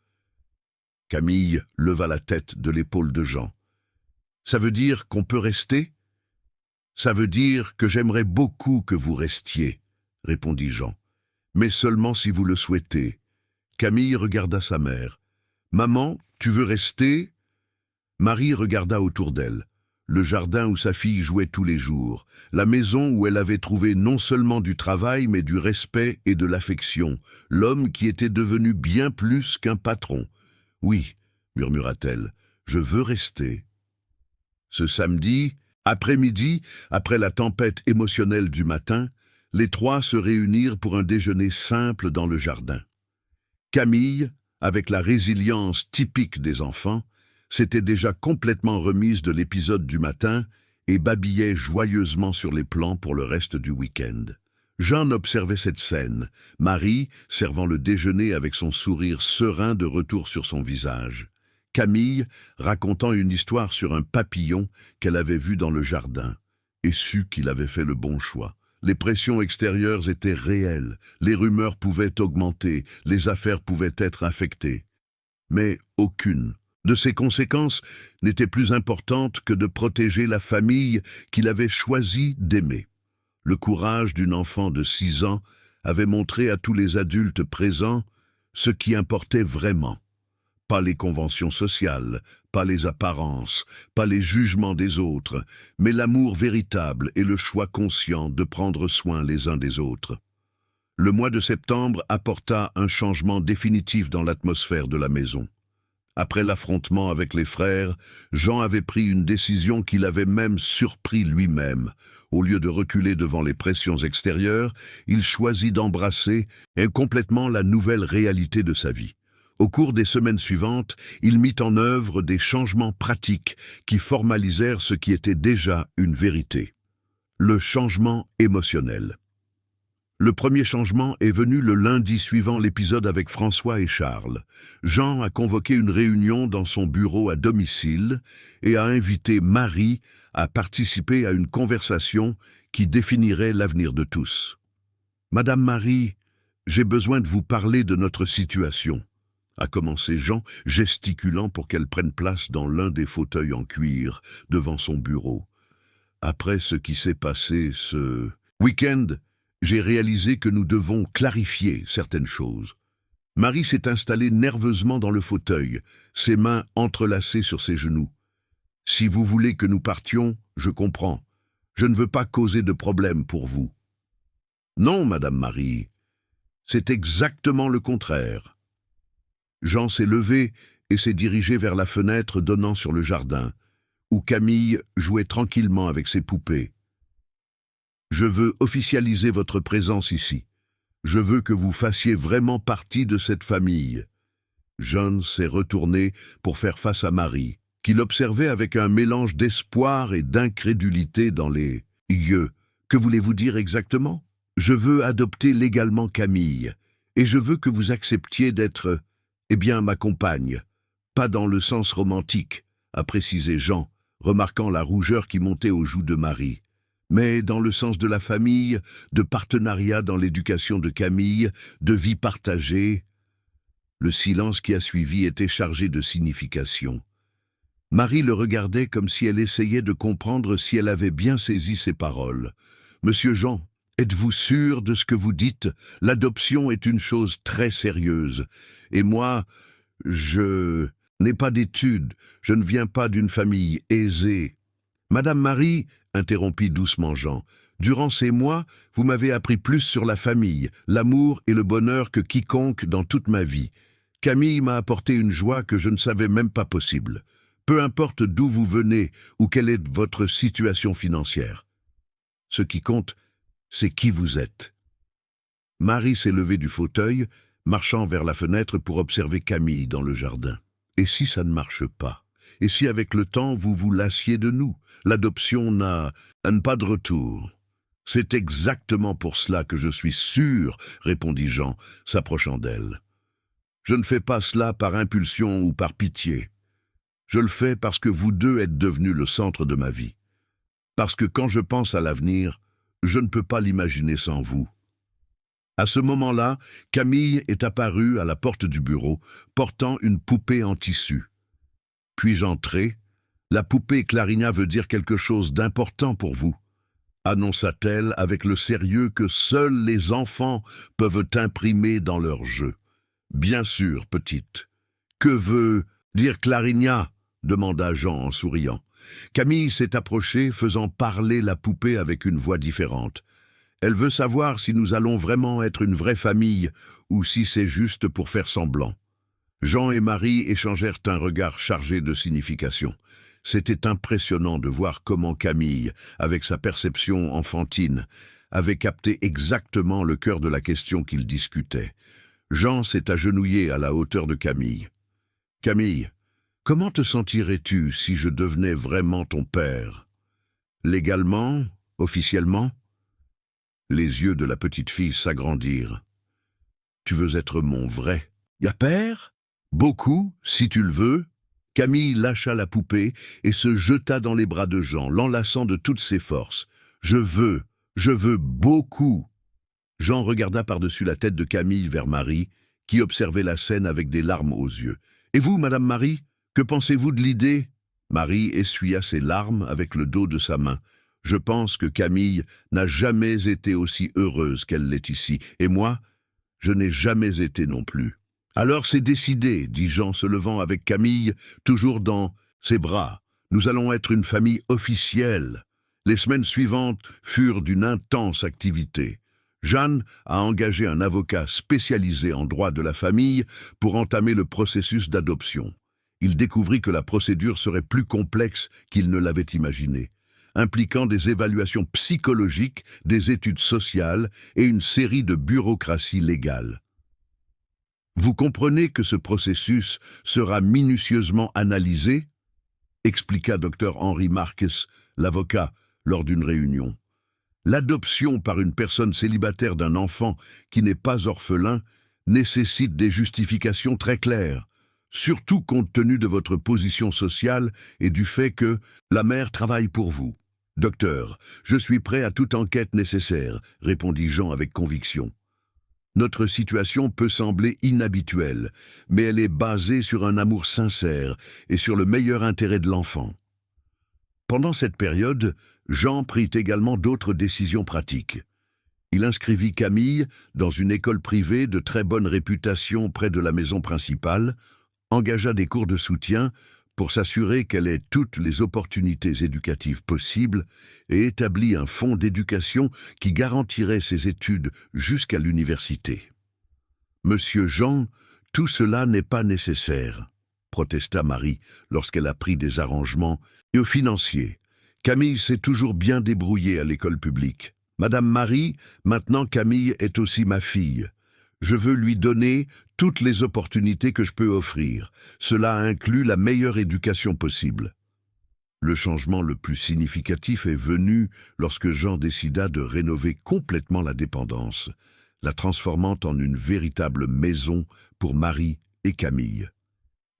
Camille leva la tête de l'épaule de Jean. « Ça veut dire qu'on peut rester ? » ?»« Ça veut dire que j'aimerais beaucoup que vous restiez, » répondit Jean. « Mais seulement si vous le souhaitez. » Camille regarda sa mère. « Maman, tu veux rester ?» Marie regarda autour d'elle. Le jardin où sa fille jouait tous les jours, la maison où elle avait trouvé non seulement du travail mais du respect et de l'affection, l'homme qui était devenu bien plus qu'un patron. « Oui, » murmura-t-elle, « je veux rester. » Ce samedi, Après-midi, après la tempête émotionnelle du matin, les trois se réunirent pour un déjeuner simple dans le jardin. Camille, avec la résilience typique des enfants, s'était déjà complètement remise de l'épisode du matin et babillait joyeusement sur les plans pour le reste du week-end. Jean observait cette scène, Marie servant le déjeuner avec son sourire serein de retour sur son visage. Camille racontant une histoire sur un papillon qu'elle avait vu dans le jardin et su qu'il avait fait le bon choix. Les pressions extérieures étaient réelles, les rumeurs pouvaient augmenter, les affaires pouvaient être affectées. Mais aucune de ces conséquences n'était plus importante que de protéger la famille qu'il avait choisi d'aimer. Le courage d'une enfant de 6 ans avait montré à tous les adultes présents ce qui importait vraiment. Pas les conventions sociales, pas les apparences, pas les jugements des autres, mais l'amour véritable et le choix conscient de prendre soin les uns des autres. Le mois de septembre apporta un changement définitif dans l'atmosphère de la maison. Après l'affrontement avec les frères, Jean avait pris une décision qui l'avait même surpris lui-même. Au lieu de reculer devant les pressions extérieures, il choisit d'embrasser complètement la nouvelle réalité de sa vie. Au cours des semaines suivantes, il mit en œuvre des changements pratiques qui formalisèrent ce qui était déjà une vérité. Le changement émotionnel. Le premier changement est venu le lundi suivant l'épisode avec François et Charles. Jean a convoqué une réunion dans son bureau à domicile et a invité Marie à participer à une conversation qui définirait l'avenir de tous. « Madame Marie, j'ai besoin de vous parler de notre situation », a commencé Jean, gesticulant pour qu'elle prenne place dans l'un des fauteuils en cuir devant son bureau. « Après ce qui s'est passé ce week-end, j'ai réalisé que nous devons clarifier certaines choses. » Marie s'est installée nerveusement dans le fauteuil, ses mains entrelacées sur ses genoux. « Si vous voulez que nous partions, je comprends. Je ne veux pas causer de problème pour vous. »« Non, Madame Marie, c'est exactement le contraire. » Jean s'est levé et s'est dirigé vers la fenêtre donnant sur le jardin, où Camille jouait tranquillement avec ses poupées. « Je veux officialiser votre présence ici. Je veux que vous fassiez vraiment partie de cette famille. » Jean s'est retourné pour faire face à Marie, qui l'observait avec un mélange d'espoir et d'incrédulité dans les yeux. « Que voulez-vous dire exactement ? » « Je veux adopter légalement Camille, et je veux que vous acceptiez d'être, ma compagne. Pas dans le sens romantique, a précisé Jean, remarquant la rougeur qui montait aux joues de Marie, mais dans le sens de la famille, de partenariat dans l'éducation de Camille, de vie partagée. » Le silence qui a suivi était chargé de signification. Marie le regardait comme si elle essayait de comprendre si elle avait bien saisi ses paroles. « Monsieur Jean, êtes-vous sûr de ce que vous dites ? L'adoption est une chose très sérieuse. Et moi, je n'ai pas d'études, je ne viens pas d'une famille aisée. » « Madame Marie, » interrompit doucement Jean, « durant ces mois, vous m'avez appris plus sur la famille, l'amour et le bonheur que quiconque dans toute ma vie. Camille m'a apporté une joie que je ne savais même pas possible. Peu importe d'où vous venez ou quelle est votre situation financière. Ce qui compte, c'est qui vous êtes. » Marie s'est levée du fauteuil, marchant vers la fenêtre pour observer Camille dans le jardin. « Et si ça ne marche pas ? Et si avec le temps vous vous lassiez de nous ? L'adoption n'a pas de retour. »« C'est exactement pour cela que je suis sûr, » répondit Jean, s'approchant d'elle. « Je ne fais pas cela par impulsion ou par pitié. Je le fais parce que vous deux êtes devenus le centre de ma vie. Parce que quand je pense à l'avenir, je ne peux pas l'imaginer sans vous. » À ce moment-là, Camille est apparue à la porte du bureau, portant une poupée en tissu. « Puis-je entrer ? La poupée Clarina veut dire quelque chose d'important pour vous, » annonça-t-elle avec le sérieux que seuls les enfants peuvent imprimer dans leur jeu. « Bien sûr, petite. »« Que veut dire Clarina ?» demanda Jean en souriant. Camille s'est approchée, faisant parler la poupée avec une voix différente. Elle veut savoir si nous allons vraiment être une vraie famille ou si c'est juste pour faire semblant. Jean et Marie échangèrent un regard chargé de signification. C'était impressionnant de voir comment Camille, avec sa perception enfantine, avait capté exactement le cœur de la question qu'il discutait. Jean s'est agenouillé à la hauteur de Camille. « Camille, comment te sentirais-tu si je devenais vraiment ton père? Légalement? Officiellement ?» Les yeux de la petite fille s'agrandirent. « Tu veux être mon vrai père? Beaucoup, si tu le veux. » Camille lâcha la poupée et se jeta dans les bras de Jean, l'enlaçant de toutes ses forces. « Je veux beaucoup !» Jean regarda par-dessus la tête de Camille vers Marie, qui observait la scène avec des larmes aux yeux. « Et vous, Madame Marie, que pensez-vous de l'idée ?» Marie essuya ses larmes avec le dos de sa main. « Je pense que Camille n'a jamais été aussi heureuse qu'elle l'est ici, et moi, je n'ai jamais été non plus. » « Alors c'est décidé, » dit Jean se levant avec Camille, toujours dans ses bras. « Nous allons être une famille officielle. » Les semaines suivantes furent d'une intense activité. Jeanne a engagé un avocat spécialisé en droit de la famille pour entamer le processus d'adoption. Il découvrit que la procédure serait plus complexe qu'il ne l'avait imaginé, impliquant des évaluations psychologiques, des études sociales et une série de bureaucraties légales. Vous comprenez que ce processus sera minutieusement analysé, expliqua Dr Henri Marques, l'avocat, lors d'une réunion. L'adoption par une personne célibataire d'un enfant qui n'est pas orphelin nécessite des justifications très claires, surtout compte tenu de votre position sociale et du fait que la mère travaille pour vous. Docteur, je suis prêt à toute enquête nécessaire, répondit Jean avec conviction. Notre situation peut sembler inhabituelle, mais elle est basée sur un amour sincère et sur le meilleur intérêt de l'enfant. Pendant cette période, Jean prit également d'autres décisions pratiques. Il inscrivit Camille dans une école privée de très bonne réputation près de la maison principale, engagea des cours de soutien pour s'assurer qu'elle ait toutes les opportunités éducatives possibles et établit un fonds d'éducation qui garantirait ses études jusqu'à l'université. « Monsieur Jean, tout cela n'est pas nécessaire », protesta Marie lorsqu'elle apprit des arrangements et aux financiers. Camille s'est toujours bien débrouillée à l'école publique. Madame Marie, maintenant Camille est aussi ma fille. Je veux lui donner toutes les opportunités que je peux offrir. Cela inclut la meilleure éducation possible. Le changement le plus significatif est venu lorsque Jean décida de rénover complètement la dépendance, la transformant en une véritable maison pour Marie et Camille.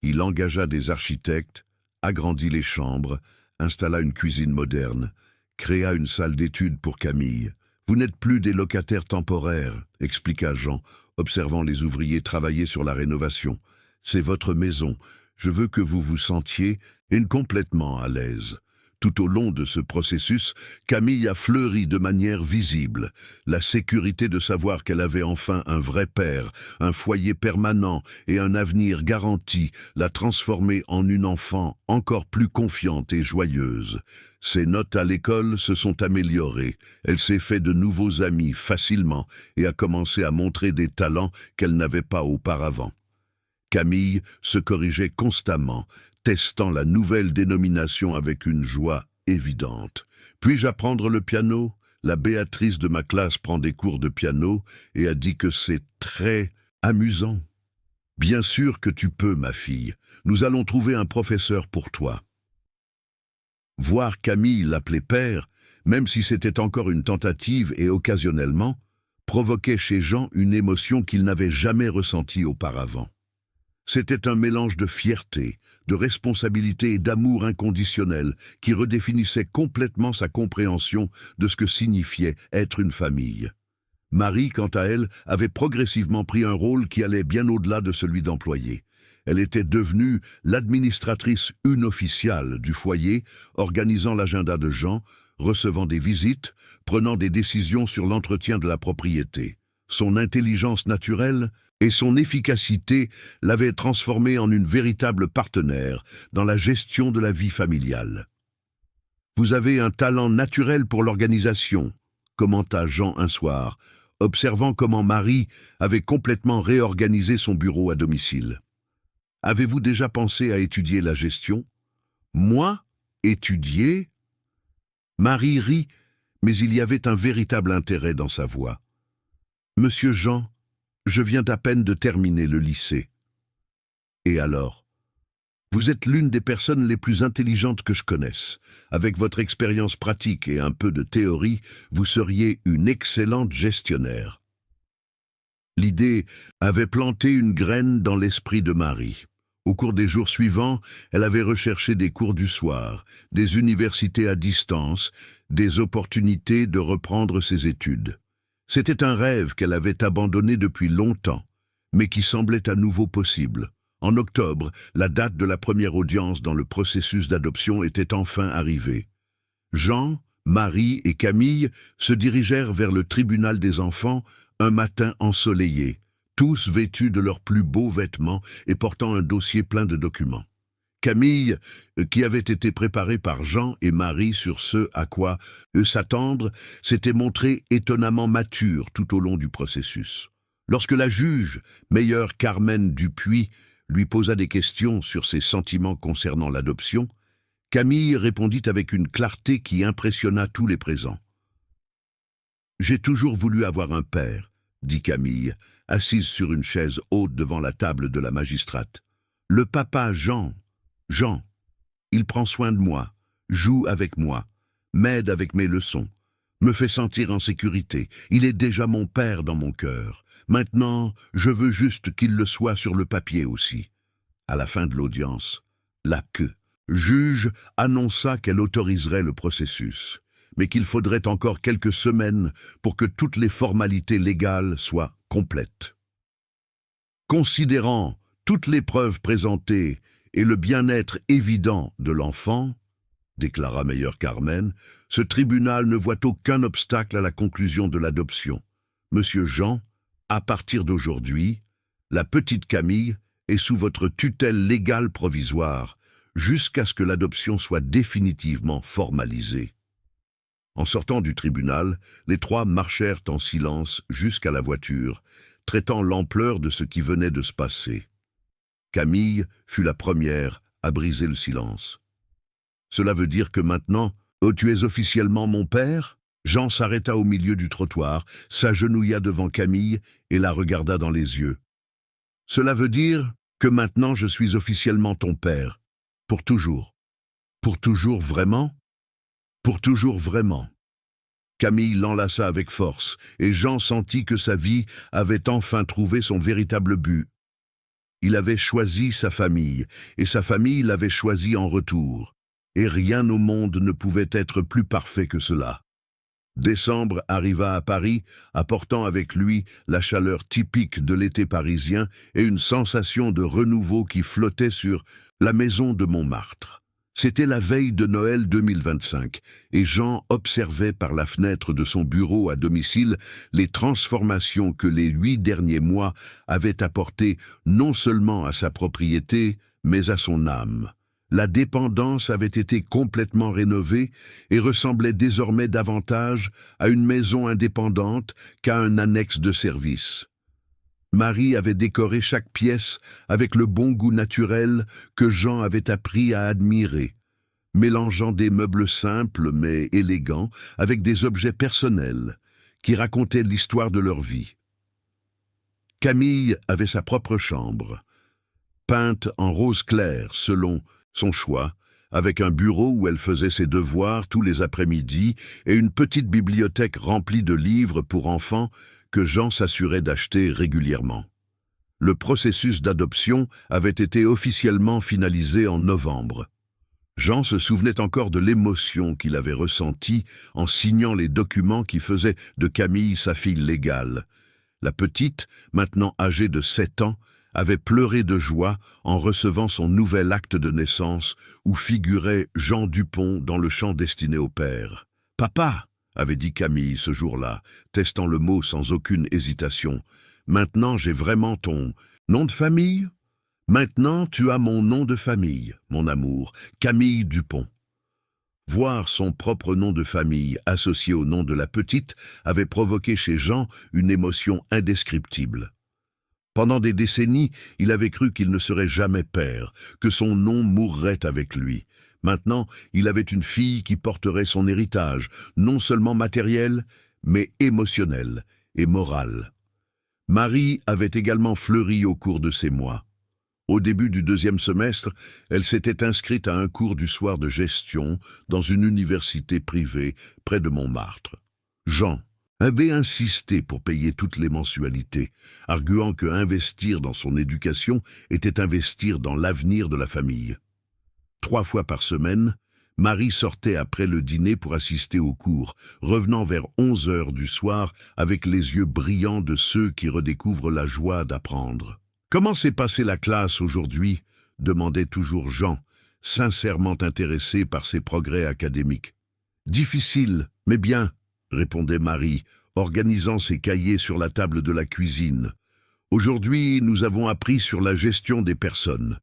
Il engagea des architectes, agrandit les chambres, installa une cuisine moderne, créa une salle d'études pour Camille. « Vous n'êtes plus des locataires temporaires », expliqua Jean, observant les ouvriers travailler sur la rénovation. « C'est votre maison. Je veux que vous vous sentiez complètement à l'aise. » Tout au long de ce processus, Camille a fleuri de manière visible. La sécurité de savoir qu'elle avait enfin un vrai père, un foyer permanent et un avenir garanti l'a transformée en une enfant encore plus confiante et joyeuse. Ses notes à l'école se sont améliorées. Elle s'est fait de nouveaux amis facilement et a commencé à montrer des talents qu'elle n'avait pas auparavant. Camille se corrigeait constamment, testant la nouvelle dénomination avec une joie évidente. « Puis-je apprendre le piano ? La Béatrice de ma classe prend des cours de piano et a dit que c'est très amusant. »« Bien sûr que tu peux, ma fille. Nous allons trouver un professeur pour toi. » Voir Camille l'appeler père, même si c'était encore une tentative et occasionnellement, provoquait chez Jean une émotion qu'il n'avait jamais ressentie auparavant. C'était un mélange de fierté, de responsabilité et d'amour inconditionnel qui redéfinissait complètement sa compréhension de ce que signifiait être une famille. Marie, quant à elle, avait progressivement pris un rôle qui allait bien au-delà de celui d'employée. Elle était devenue l'administratrice unofficiale du foyer, organisant l'agenda de Jean, recevant des visites, prenant des décisions sur l'entretien de la propriété. Son intelligence naturelle et son efficacité l'avaient transformée en une véritable partenaire dans la gestion de la vie familiale. « Vous avez un talent naturel pour l'organisation », commenta Jean un soir, observant comment Marie avait complètement réorganisé son bureau à domicile. « Avez-vous déjà pensé à étudier la gestion ? Moi, Étudier? Marie rit, mais il y avait un véritable intérêt dans sa voix. Monsieur Jean, je viens à peine de terminer le lycée. Et alors? Vous êtes l'une des personnes les plus intelligentes que je connaisse. Avec votre expérience pratique et un peu de théorie, vous seriez une excellente gestionnaire. L'idée avait planté une graine dans l'esprit de Marie. Au cours des jours suivants, elle avait recherché des cours du soir, des universités à distance, des opportunités de reprendre ses études. C'était un rêve qu'elle avait abandonné depuis longtemps, mais qui semblait à nouveau possible. En octobre, la date de la première audience dans le processus d'adoption était enfin arrivée. Jean, Marie et Camille se dirigèrent vers le tribunal des enfants un matin ensoleillé, tous vêtus de leurs plus beaux vêtements et portant un dossier plein de documents. Camille, qui avait été préparée par Jean et Marie sur ce à quoi s'attendre, s'était montrée étonnamment mature tout au long du processus. Lorsque la juge, Meilleure Carmen Dupuis, lui posa des questions sur ses sentiments concernant l'adoption, Camille répondit avec une clarté qui impressionna tous les présents. « J'ai toujours voulu avoir un père, » dit Camille, assise sur une chaise haute devant la table de la magistrate. « Le papa Jean, il prend soin de moi, joue avec moi, m'aide avec mes leçons, me fait sentir en sécurité. Il est déjà mon père dans mon cœur. Maintenant, je veux juste qu'il le soit sur le papier aussi. » À la fin de l'audience, la juge annonça qu'elle autoriserait le processus, mais qu'il faudrait encore quelques semaines pour que toutes les formalités légales soient complètes. Considérant toutes les preuves présentées et le bien-être évident de l'enfant, déclara Meilleure Carmen, ce tribunal ne voit aucun obstacle à la conclusion de l'adoption. Monsieur Jean, à partir d'aujourd'hui, la petite Camille est sous votre tutelle légale provisoire jusqu'à ce que l'adoption soit définitivement formalisée. En sortant du tribunal, les trois marchèrent en silence jusqu'à la voiture, traitant l'ampleur de ce qui venait de se passer. Camille fut la première à briser le silence. « Cela veut dire que maintenant, tu es officiellement mon père ?» Jean s'arrêta au milieu du trottoir, s'agenouilla devant Camille et la regarda dans les yeux. « Cela veut dire que maintenant je suis officiellement ton père, pour toujours. »« Pour toujours vraiment ?»« Pour toujours vraiment. » Camille l'enlaça avec force, et Jean sentit que sa vie avait enfin trouvé son véritable but. Il avait choisi sa famille, et sa famille l'avait choisi en retour, et rien au monde ne pouvait être plus parfait que cela. Décembre arriva à Paris, apportant avec lui la chaleur typique de l'été parisien et une sensation de renouveau qui flottait sur la maison de Montmartre. C'était la veille de Noël 2025, et Jean observait par la fenêtre de son bureau à domicile les transformations que les 8 derniers mois avaient apportées non seulement à sa propriété, mais à son âme. La dépendance avait été complètement rénovée et ressemblait désormais davantage à une maison indépendante qu'à un annexe de service. Marie avait décoré chaque pièce avec le bon goût naturel que Jean avait appris à admirer, mélangeant des meubles simples mais élégants avec des objets personnels qui racontaient l'histoire de leur vie. Camille avait sa propre chambre, peinte en rose clair selon son choix, avec un bureau où elle faisait ses devoirs tous les après-midi et une petite bibliothèque remplie de livres pour enfants que Jean s'assurait d'acheter régulièrement. Le processus d'adoption avait été officiellement finalisé en novembre. Jean se souvenait encore de l'émotion qu'il avait ressentie en signant les documents qui faisaient de Camille sa fille légale. La petite, maintenant âgée de 7 ans, avait pleuré de joie en recevant son nouvel acte de naissance où figurait Jean Dupont dans le champ destiné au père. « Papa !» avait dit Camille ce jour-là, testant le mot sans aucune hésitation. « Maintenant j'ai vraiment ton nom de famille ? Maintenant tu as mon nom de famille, mon amour, Camille Dupont. » Voir son propre nom de famille associé au nom de la petite avait provoqué chez Jean une émotion indescriptible. Pendant des décennies, il avait cru qu'il ne serait jamais père, que son nom mourrait avec lui. Maintenant, il avait une fille qui porterait son héritage, non seulement matériel, mais émotionnel et moral. Marie avait également fleuri au cours de ces mois. Au début du 2e semestre, elle s'était inscrite à un cours du soir de gestion dans une université privée près de Montmartre. Jean avait insisté pour payer toutes les mensualités, arguant que investir dans son éducation était investir dans l'avenir de la famille. 3 fois par semaine, Marie sortait après le dîner pour assister au cours, revenant vers 11 heures du soir avec les yeux brillants de ceux qui redécouvrent la joie d'apprendre. « Comment s'est passée la classe aujourd'hui » demandait toujours Jean, sincèrement intéressé par ses progrès académiques. « Difficile, mais bien », répondait Marie, organisant ses cahiers sur la table de la cuisine. « Aujourd'hui, nous avons appris sur la gestion des personnes.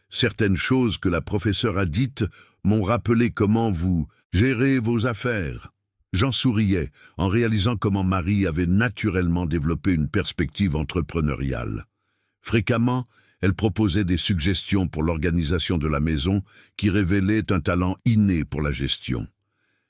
Certaines choses que la professeure a dites m'ont rappelé comment vous gérez vos affaires. » Jean souriait en réalisant comment Marie avait naturellement développé une perspective entrepreneuriale. Fréquemment, elle proposait des suggestions pour l'organisation de la maison qui révélaient un talent inné pour la gestion.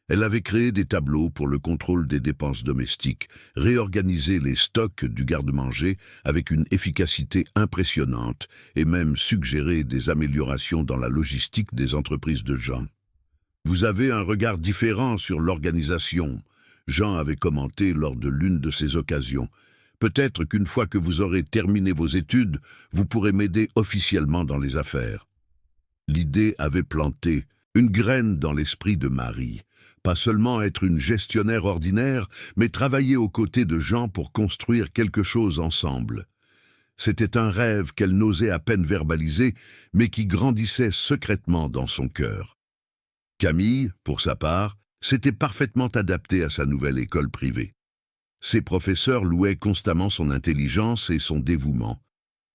Elle avait créé des tableaux pour le contrôle des dépenses domestiques, réorganisé les stocks du garde-manger avec une efficacité impressionnante et même suggéré des améliorations dans la logistique des entreprises de Jean. « Vous avez un regard différent sur l'organisation », Jean avait commenté lors de l'une de ces occasions. « Peut-être qu'une fois que vous aurez terminé vos études, vous pourrez m'aider officiellement dans les affaires. » L'idée avait planté une graine dans l'esprit de Marie. Pas seulement être une gestionnaire ordinaire, mais travailler aux côtés de Jean pour construire quelque chose ensemble. C'était un rêve qu'elle n'osait à peine verbaliser, mais qui grandissait secrètement dans son cœur. Camille, pour sa part, s'était parfaitement adaptée à sa nouvelle école privée. Ses professeurs louaient constamment son intelligence et son dévouement,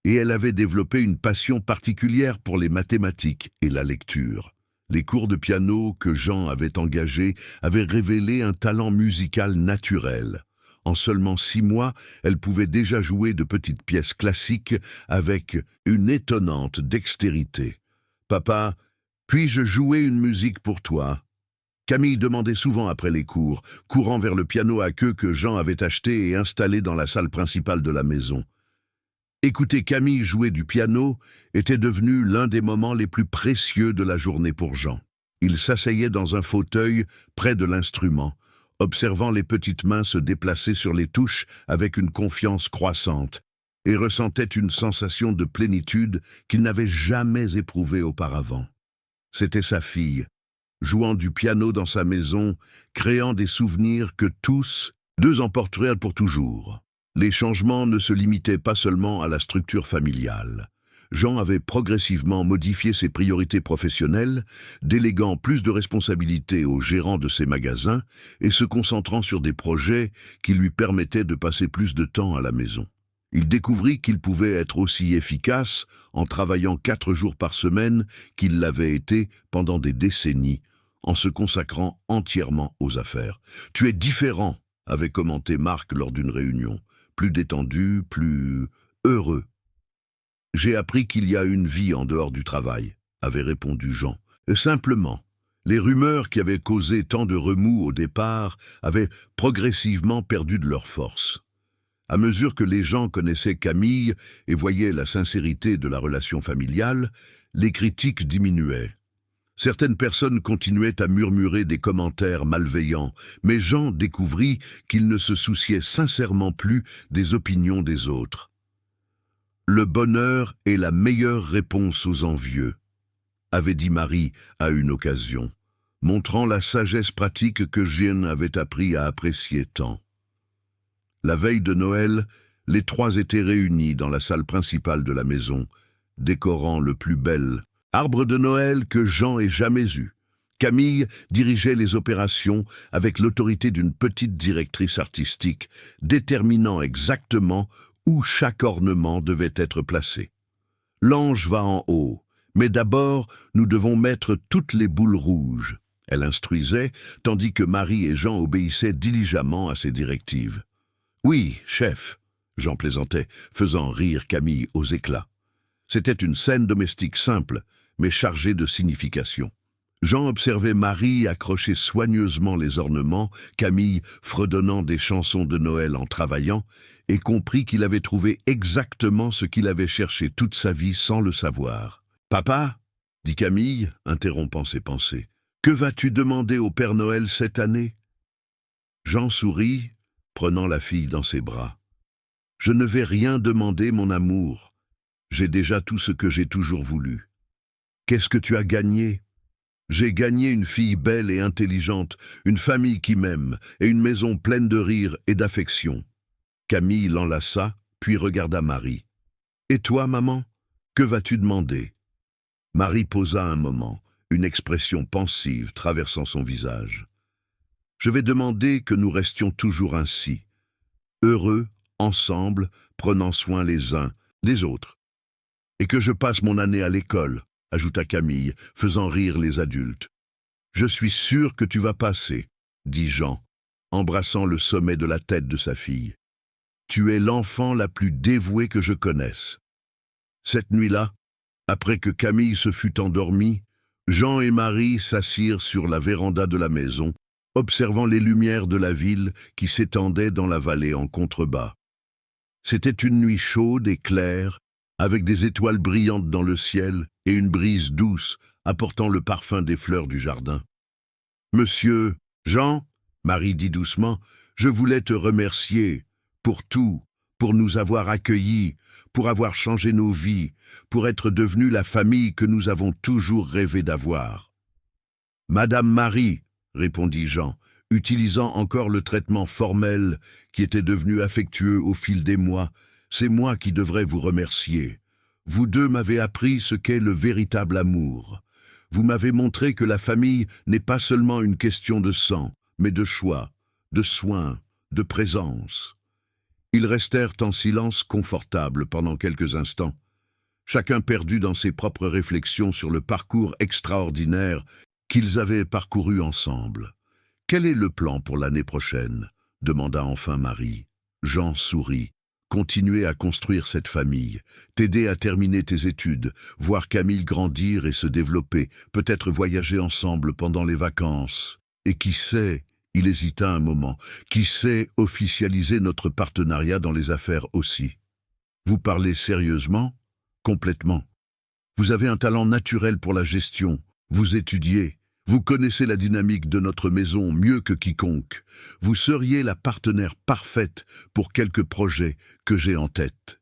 et elle avait développé une passion particulière pour les mathématiques et la lecture. Les cours de piano que Jean avait engagés avaient révélé un talent musical naturel. En seulement 6 mois, elle pouvait déjà jouer de petites pièces classiques avec une étonnante dextérité. « Papa, puis-je jouer une musique pour toi ?» Camille demandait souvent après les cours, courant vers le piano à queue que Jean avait acheté et installé dans la salle principale de la maison. Écouter Camille jouer du piano était devenu l'un des moments les plus précieux de la journée pour Jean. Il s'asseyait dans un fauteuil près de l'instrument, observant les petites mains se déplacer sur les touches avec une confiance croissante, et ressentait une sensation de plénitude qu'il n'avait jamais éprouvée auparavant. C'était sa fille, jouant du piano dans sa maison, créant des souvenirs que tous, 2 emporteraient pour toujours. Les changements ne se limitaient pas seulement à la structure familiale. Jean avait progressivement modifié ses priorités professionnelles, déléguant plus de responsabilités aux gérants de ses magasins et se concentrant sur des projets qui lui permettaient de passer plus de temps à la maison. Il découvrit qu'il pouvait être aussi efficace en travaillant 4 jours par semaine qu'il l'avait été pendant des décennies, en se consacrant entièrement aux affaires. « Tu es différent », avait commenté Marc lors d'une réunion. Plus détendu, plus heureux. « J'ai appris qu'il y a une vie en dehors du travail », avait répondu Jean. Simplement, les rumeurs qui avaient causé tant de remous au départ avaient progressivement perdu de leur force. À mesure que les gens connaissaient Camille et voyaient la sincérité de la relation familiale, les critiques diminuaient. Certaines personnes continuaient à murmurer des commentaires malveillants, mais Jean découvrit qu'il ne se souciait sincèrement plus des opinions des autres. Le bonheur est la meilleure réponse aux envieux, avait dit Marie à une occasion, montrant la sagesse pratique que Jean avait appris à apprécier tant. La veille de Noël, les 3 étaient réunis dans la salle principale de la maison, décorant le plus bel arbre de Noël que Jean ait jamais eu. Camille dirigeait les opérations avec l'autorité d'une petite directrice artistique, déterminant exactement où chaque ornement devait être placé. « L'ange va en haut, mais d'abord nous devons mettre toutes les boules rouges », elle instruisait, tandis que Marie et Jean obéissaient diligemment à ses directives. « Oui, chef », Jean plaisantait, faisant rire Camille aux éclats. C'était une scène domestique simple, mais chargée de signification. Jean observait Marie accrocher soigneusement les ornements, Camille fredonnant des chansons de Noël en travaillant, et comprit qu'il avait trouvé exactement ce qu'il avait cherché toute sa vie sans le savoir. « Papa » dit Camille, interrompant ses pensées, « que vas-tu demander au Père Noël cette année ?» Jean sourit, prenant la fille dans ses bras. « Je ne vais rien demander, mon amour. J'ai déjà tout ce que j'ai toujours voulu. Qu'est-ce que tu as gagné ? J'ai gagné une fille belle et intelligente, une famille qui m'aime, et une maison pleine de rire et d'affection. » Camille l'enlaça, puis regarda Marie. « Et toi, maman, que vas-tu demander ?» Marie posa un moment, une expression pensive traversant son visage. « Je vais demander que nous restions toujours ainsi, heureux, ensemble, prenant soin les uns des autres. Et que je passe mon année à l'école, » ajouta Camille, faisant rire les adultes. « Je suis sûr que tu vas passer, » dit Jean, embrassant le sommet de la tête de sa fille. « Tu es l'enfant la plus dévouée que je connaisse. » Cette nuit-là, après que Camille se fut endormie, Jean et Marie s'assirent sur la véranda de la maison, observant les lumières de la ville qui s'étendaient dans la vallée en contrebas. C'était une nuit chaude et claire, avec des étoiles brillantes dans le ciel et une brise douce apportant le parfum des fleurs du jardin. « Monsieur Jean, » Marie dit doucement, « je voulais te remercier pour tout, pour nous avoir accueillis, pour avoir changé nos vies, pour être devenue la famille que nous avons toujours rêvé d'avoir. »« Madame Marie, » répondit Jean, utilisant encore le traitement formel qui était devenu affectueux au fil des mois, « c'est moi qui devrais vous remercier. Vous deux m'avez appris ce qu'est le véritable amour. Vous m'avez montré que la famille n'est pas seulement une question de sang, mais de choix, de soins, de présence. » Ils restèrent en silence confortable pendant quelques instants, chacun perdu dans ses propres réflexions sur le parcours extraordinaire qu'ils avaient parcouru ensemble. « Quel est le plan pour l'année prochaine ?» demanda enfin Marie. Jean sourit. « Continuer à construire cette famille, t'aider à terminer tes études, voir Camille grandir et se développer, peut-être voyager ensemble pendant les vacances. Et qui sait, il hésita un moment, qui sait officialiser notre partenariat dans les affaires aussi. Vous parlez sérieusement ? Complètement. Vous avez un talent naturel pour la gestion, vous étudiez, vous connaissez la dynamique de notre maison mieux que quiconque. Vous seriez la partenaire parfaite pour quelques projets que j'ai en tête. »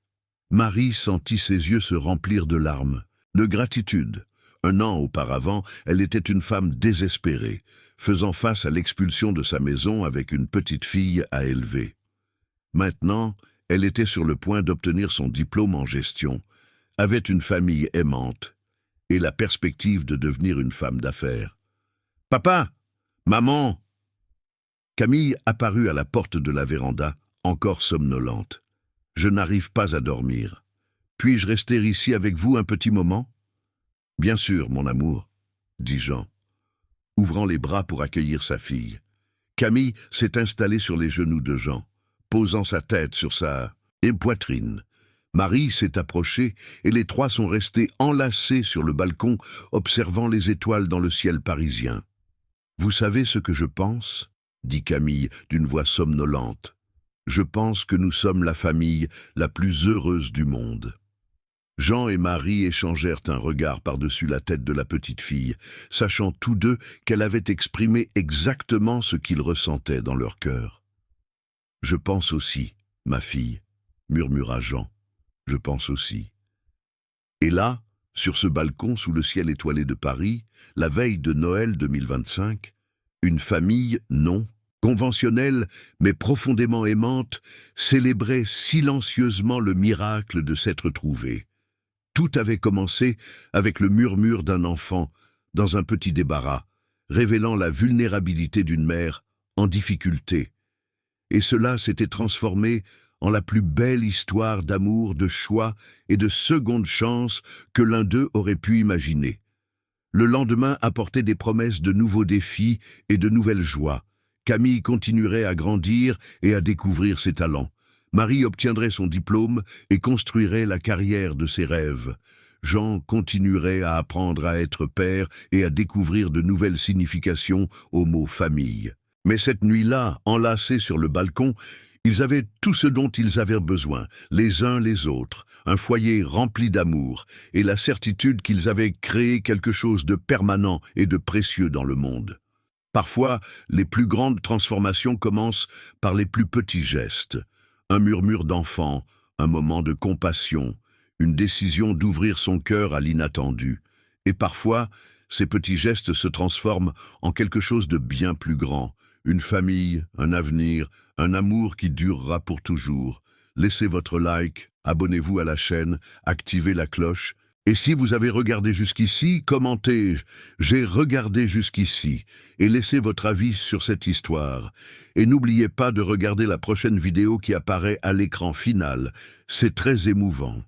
Marie sentit ses yeux se remplir de larmes, de gratitude. Un an auparavant, elle était une femme désespérée, faisant face à l'expulsion de sa maison avec une petite fille à élever. Maintenant, elle était sur le point d'obtenir son diplôme en gestion, avait une famille aimante et la perspective de devenir une femme d'affaires. « Papa! Maman !» Camille apparut à la porte de la véranda, encore somnolente. « Je n'arrive pas à dormir. Puis-je rester ici avec vous un petit moment ?»« Bien sûr, mon amour, » dit Jean, ouvrant les bras pour accueillir sa fille. Camille s'est installée sur les genoux de Jean, posant sa tête sur sa poitrine. Marie s'est approchée et les trois sont restés enlacés sur le balcon, observant les étoiles dans le ciel parisien. « Vous savez ce que je pense ?» dit Camille d'une voix somnolente. « Je pense que nous sommes la famille la plus heureuse du monde. » Jean et Marie échangèrent un regard par-dessus la tête de la petite fille, sachant tous deux qu'elle avait exprimé exactement ce qu'ils ressentaient dans leur cœur. « Je pense aussi, ma fille, » murmura Jean. « Je pense aussi. » Et là, sur ce balcon sous le ciel étoilé de Paris, la veille de Noël 2025, une famille, non, conventionnelle, mais profondément aimante, célébrait silencieusement le miracle de s'être trouvée. Tout avait commencé avec le murmure d'un enfant dans un petit débarras, révélant la vulnérabilité d'une mère en difficulté. Et cela s'était transformé en la plus belle histoire d'amour, de choix et de seconde chance que l'un d'eux aurait pu imaginer. Le lendemain apportait des promesses de nouveaux défis et de nouvelles joies. Camille continuerait à grandir et à découvrir ses talents. Marie obtiendrait son diplôme et construirait la carrière de ses rêves. Jean continuerait à apprendre à être père et à découvrir de nouvelles significations au mot famille. Mais cette nuit-là, enlacés sur le balcon, ils avaient tout ce dont ils avaient besoin, les uns les autres, un foyer rempli d'amour et la certitude qu'ils avaient créé quelque chose de permanent et de précieux dans le monde. Parfois, les plus grandes transformations commencent par les plus petits gestes. Un murmure d'enfant, un moment de compassion, une décision d'ouvrir son cœur à l'inattendu. Et parfois, ces petits gestes se transforment en quelque chose de bien plus grand. Une famille, un avenir, un amour qui durera pour toujours. Laissez votre like, abonnez-vous à la chaîne, activez la cloche. Et si vous avez regardé jusqu'ici, commentez « J'ai regardé jusqu'ici » et laissez votre avis sur cette histoire. Et n'oubliez pas de regarder la prochaine vidéo qui apparaît à l'écran final. C'est très émouvant.